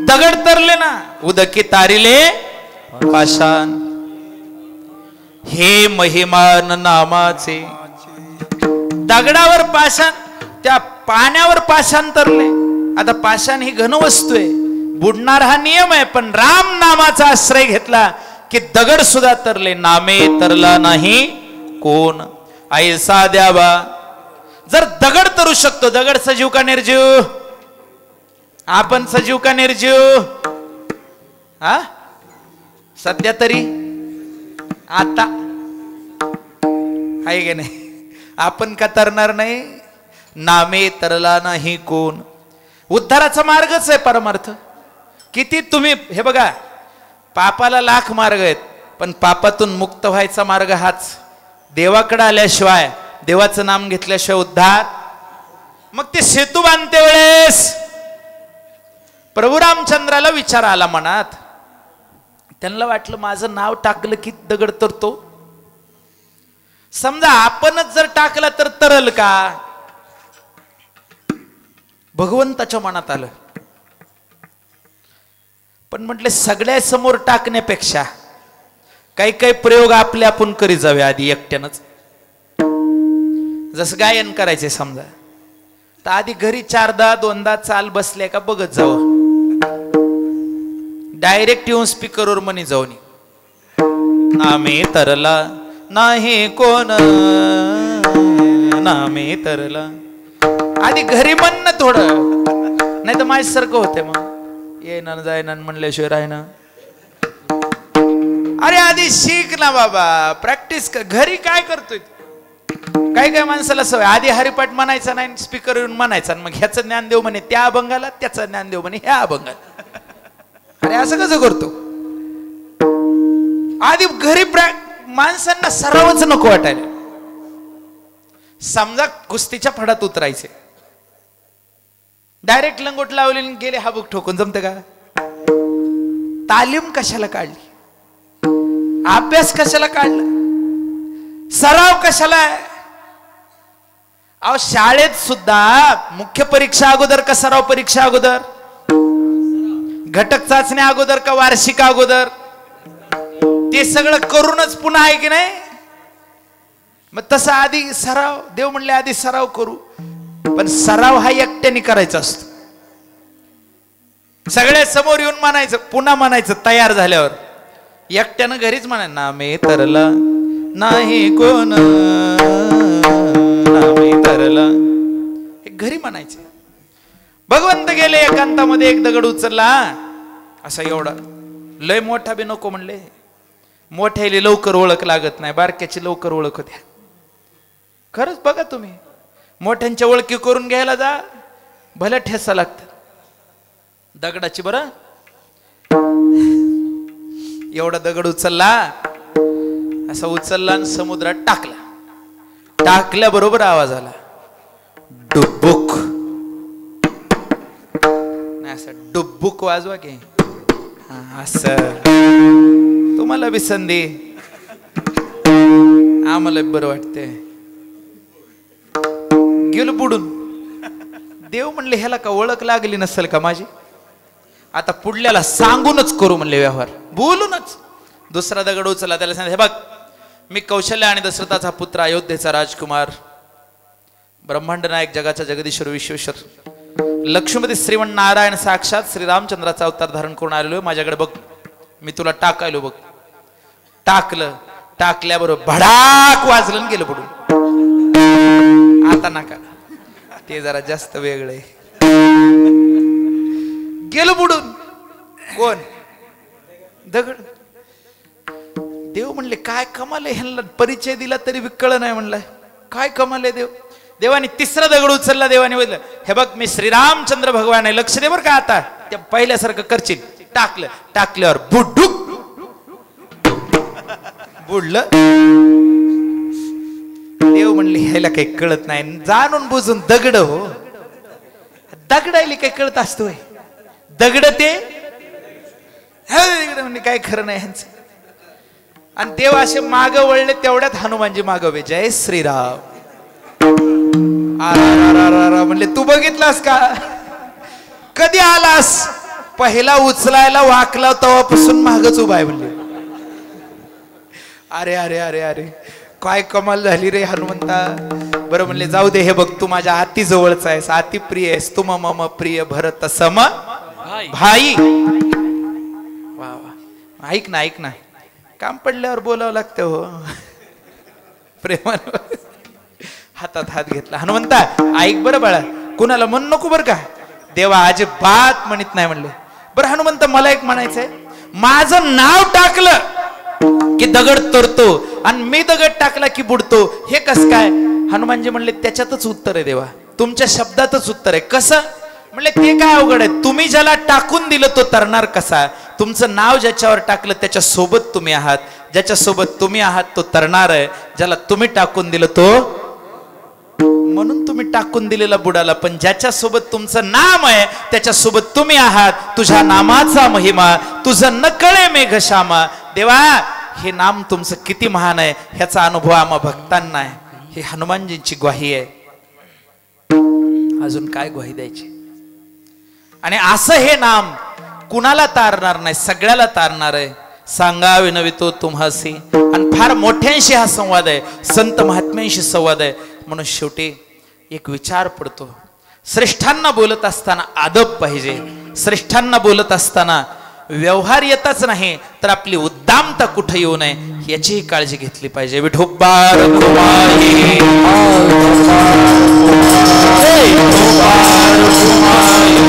दगड तरले ना, उदकी तारिले पाषाण. हे महिमान नामाचे. दगडावर पाषाण, त्या पाण्यावर पाषाण तरले. आता पाषाण ही घन वस्तू आहे, बुडणार हा नियम आहे. पण राम नामाचा आश्रय घेतला की दगड सुद्धा तरले. नामे तरला नाही कोण, ऐसा द्यावा. जर दगड तरू शकतो, दगड सजीव का निर्जीव? आपण सजीव का निर्जीव? हा सध्या तरी आता आहे की नाही? आपण का तरणार नाही? नामे तरला नाही कोण. उद्धाराचा मार्गच आहे परमार्थ. किती तुम्ही हे बघा, पापाला लाख मार्ग आहेत, पण पापातून मुक्त व्हायचा मार्ग हाच. देवाकडे आल्याशिवाय, देवाचं नाम घेतल्याशिवाय उद्धार. मग ते सेतू बांधते वेळेस प्रभू रामचंद्राला विचार आला मनात. त्यांना वाटलं माझं नाव टाकलं की दगड तरतो. समजा आपणच जर टाकला तर तरल का? भगवंताच्या मनात आलं. पण म्हटले सगळ्या समोर टाकण्यापेक्षा काही काही प्रयोग आपले आपण करी जावे आधी एकट्यानंच. जसं गायन करायचे समजा, तर आधी घरी 4दा 2दा चाल बसल्या का बघत जावं. डायरेक्ट येऊन स्पीकरवर म्हणी जाऊन, नामे तरला नाही कोण, नामे तरला. आधी घरी म्हण ना थोडं, नाही तर माझ्यासारखं होते. मग येणार जायना म्हणल्याशिवाय राहिना. अरे आधी शिक ना बाबा, प्रॅक्टिस कर. घरी काय करतोय? काय काय माणसाला सवय आधी हरिपाठ म्हणायचा नाही, स्पीकर येऊन म्हणायचा, मग ह्याचं ज्ञानदेव म्हणे त्या अभंगाला, त्याचं ज्ञानदेव म्हणे ह्या अभंगाला. अरे असं कसं करतो? आधी घरी माणसांना सरावच नको वाटायला. समजा कुस्तीच्या फडात उतरायचे, डायरेक्ट लंगोट लावले गेले हाबूक ठोकून जमते का? तालीम कशाला काढली? अभ्यास कशाला काढला? सराव कशाला? अहो शाळेत सुद्धा मुख्य परीक्षा अगोदर का सराव परीक्षा अगोदर? घटक चाचण्या अगोदर का वार्षिक अगोदर? ते सगळं करूनच पुन्हा आहे की नाही? मग तसा आधी सराव, देव म्हणले आधी सराव करू. पण सराव हा एकट्याने करायचा असतो. सगळ्या समोर येऊन म्हणायचं, पुन्हा म्हणायचं तयार झाल्यावर. एकट्यानं घरीच म्हणायचं ना मी तरला नाही कोण, ना मी तरला, हे घरी म्हणायचे. भगवंत गेले एकांतामध्ये, एक दगड उचलला असा एवढा, लय मोठा बी नको म्हणले. मोठ्याली लवकर ओळख लागत नाही, बारक्याची लवकर ओळख होत्या. खरंच बघा तुम्ही, मोठ्यांच्या ओळखी करून घ्यायला जा, भलं ठेसा लागतं दगडाची. बरं एवढा दगड उचलला, असा उचलला आणि समुद्रात टाकला. टाकल्याबरोबर आवाज आला, डुबुक. नाही असं डुबुक वाजवा की असं. तुम्हाला बी संधी, आम्हाला बरं वाटते. गेलो बुडून. देव म्हणले ह्याला का ओळख लागली नसेल का माझी? आता पुढल्याला सांगूनच करू म्हणले व्यवहार, बोलूनच. दुसरा दगड उचलला, त्याला सांगितलं, हे बघ मी कौशल्य आणि दशरथाचा पुत्र, अयोध्येचा राजकुमार, ब्रह्मांड नायक, जगाचा जगदीश्वर विश्वेश्वर, लक्ष्मीपती श्रीमंत नारायण साक्षात श्रीरामचंद्राचा अवतार धारण करून आलेलो. माझ्याकडे बघ, मी तुला टाकायलो बघ. टाकलं, टाकल्याबरोबर भडाक वाजलं आणि गेलं बुडून. आता नका, ते जरा जास्त वेगळे. गेलं बुडून. कोण? दगड. देव म्हणले काय कमाल आहे, ह्यांना परिचय दिला तरी विकळ नाही म्हणलाय, काय कमाल आहे देव. देवाने तिसरा दगड उचलला. देवाने बोललं, हे बघ मी श्रीरामचंद्र भगवान आहे, लक्ष दे बरं का, आता त्या पहिल्यासारखं करशील. टाकलं, टाकल्यावर बुडुक बुडलं. देव म्हणले ह्याला काही कळत नाही, जाणून बुजून दगड हो, दगडायला काही कळत असतोय? दगड ते म्हणजे काय खरं नाही ह्यांचं. आणि देव असे माग वळले, तेवढ्यात हनुमानजी मागवे, जय श्रीराम. म्हणले तू बघितलास का? कधी आलास? पहिला उचलायला वाकला तेव्हापासून मागच उभा आहे म्हणले. अरे अरे अरे अरे काय कमाल झाली रे हनुमंता. बरं म्हणले जाऊ दे, हे बघ तू माझ्या अति जवळचा आहेस, अति प्रिय आहेस, तुम मम प्रिय भरत सम भाई. वा वा. ऐक ना, ऐक ना, काम पडल्यावर बोलावं लागतं हो, प्रेमानं. हातात हात घेतला. हनुमंता ऐक बरं बाळा, कुणाला म्हण नको बरं का. देवा अजिबात म्हणत नाही म्हणले. बरं हनुमंत मला एक म्हणायचंय, माझं नाव टाकलं की दगड तरतो आणि मी दगड टाकला की बुडतो, हे कस काय? हनुमानजी म्हणले त्याच्यातच उत्तर आहे देवा, तुमच्या शब्दातच उत्तर आहे. कसं म्हणले? ते काय अवघड आहे, तुम्ही ज्याला टाकून दिलं तो तरणार कसा? तुमचं नाव ज्याच्यावर टाकलं त्याच्या सोबत तुम्ही आहात, ज्याच्या सोबत तुम्ही आहात तो तरणार आहे, ज्याला तुम्ही टाकून दिलं तो, म्हणून तुम्ही टाकून दिलेला बुडाला. पण ज्याच्या सोबत तुमचं नाम आहे त्याच्या सोबत तुम्ही आहात, तुझ्या नामाचा महिमा तुझं नकळे मेघश्यामा. देवा हे नाम तुमचं किती महान आहे ह्याचा अनुभव आम्हा भक्तांना आहे. हे हनुमानजींची ग्वाही आहे, अजून काय ग्वाही द्यायची? आणि असं हे नाम कुणाला तारणार नाही, सगळ्याला तारणार आहे. सांगा विनवितो तुम्हासी. आणि फार मोठ्यांशी हा संवाद आहे, संत महात्म्यांशी संवाद आहे. म्हणून शेवटी एक विचार पडतो, श्रेष्ठांना बोलत असताना आदब पाहिजे. श्रेष्ठांना बोलत असताना व्यवहार येताच नाही तर आपली उद्दामता कुठे येऊ नये याचीही काळजी घेतली पाहिजे. विठोबार कुमारी कुमार कुमारी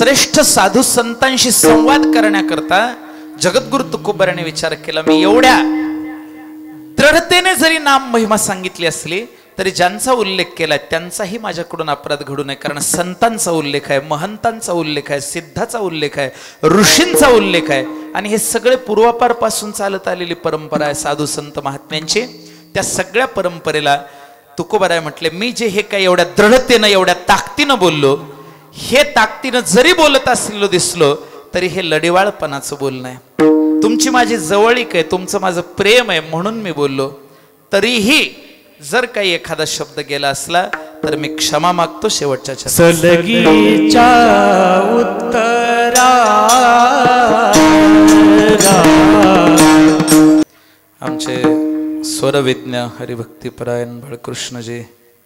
श्रेष्ठ साधू संतांशी संवाद करण्याकरता जगद्गुरु तुकोबाराने विचार केला, मी एवढ्या दृढतेने जरी नाम महिमा सांगितली असली तरी ज्यांचा उल्लेख केलाय त्यांचाही माझ्याकडून अपराध घडू नये. कारण संतांचा उल्लेख आहे, महंतांचा उल्लेख आहे, सिद्धाचा उल्लेख आहे, ऋषींचा उल्लेख आहे आणि हे सगळे पूर्वापारपासून चालत आलेली परंपरा आहे साधू संत महात्म्यांची. त्या सगळ्या परंपरेला तुकोबाराय म्हटले, मी जे हे काही एवढ्या दृढतेनं एवढ्या ताकदीनं बोललो, हे ताकदीनं जरी बोलत असलेलो दिसलो तरी हे लढिवाळपणाचं बोलणं आहे. तुमची माझी जवळीक आहे, तुमचं माझं प्रेम आहे म्हणून मी बोललो. तरीही जर काही एखादा शब्द गेला असला तर मी क्षमा मागतो शेवटच्या सलगीच्या उत्तरा आमचे स्वरविज्ञ हरिभक्तीपरायण बाळकृष्णजी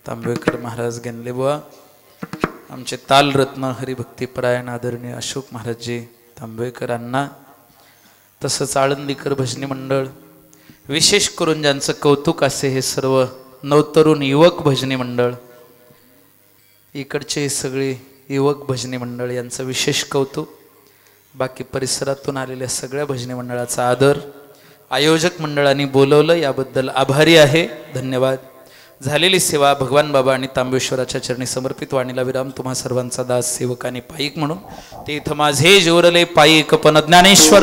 तांबेकर महाराज गेनले बुवा, आमचे तालरत्न हरिभक्तीपरायण आदरणीय अशोक महाराजजी तांबेकर अण्णा, तसंच आळंदीकर भजनी मंडळ, विशेष करून ज्यांचं कौतुक असे हे सर्व नवतरुण युवक भजनी मंडळ, इकडचे सगळे युवक भजनी मंडळ यांचं विशेष कौतुक. बाकी परिसरातून आलेल्या सगळ्या भजनी मंडळाचा आदर. आयोजक मंडळाने बोलवलं याबद्दल आभारी आहे, धन्यवाद. झालेली सेवा भगवान बाबा आणि तांबेश्वराच्या चरणी समर्पित. वाणीला विराम तुम्हा सर्वांचा दास सेवक आणि पाईक म्हणून. ते इथं माझे जोरले पाईक पण ज्ञानेश्वर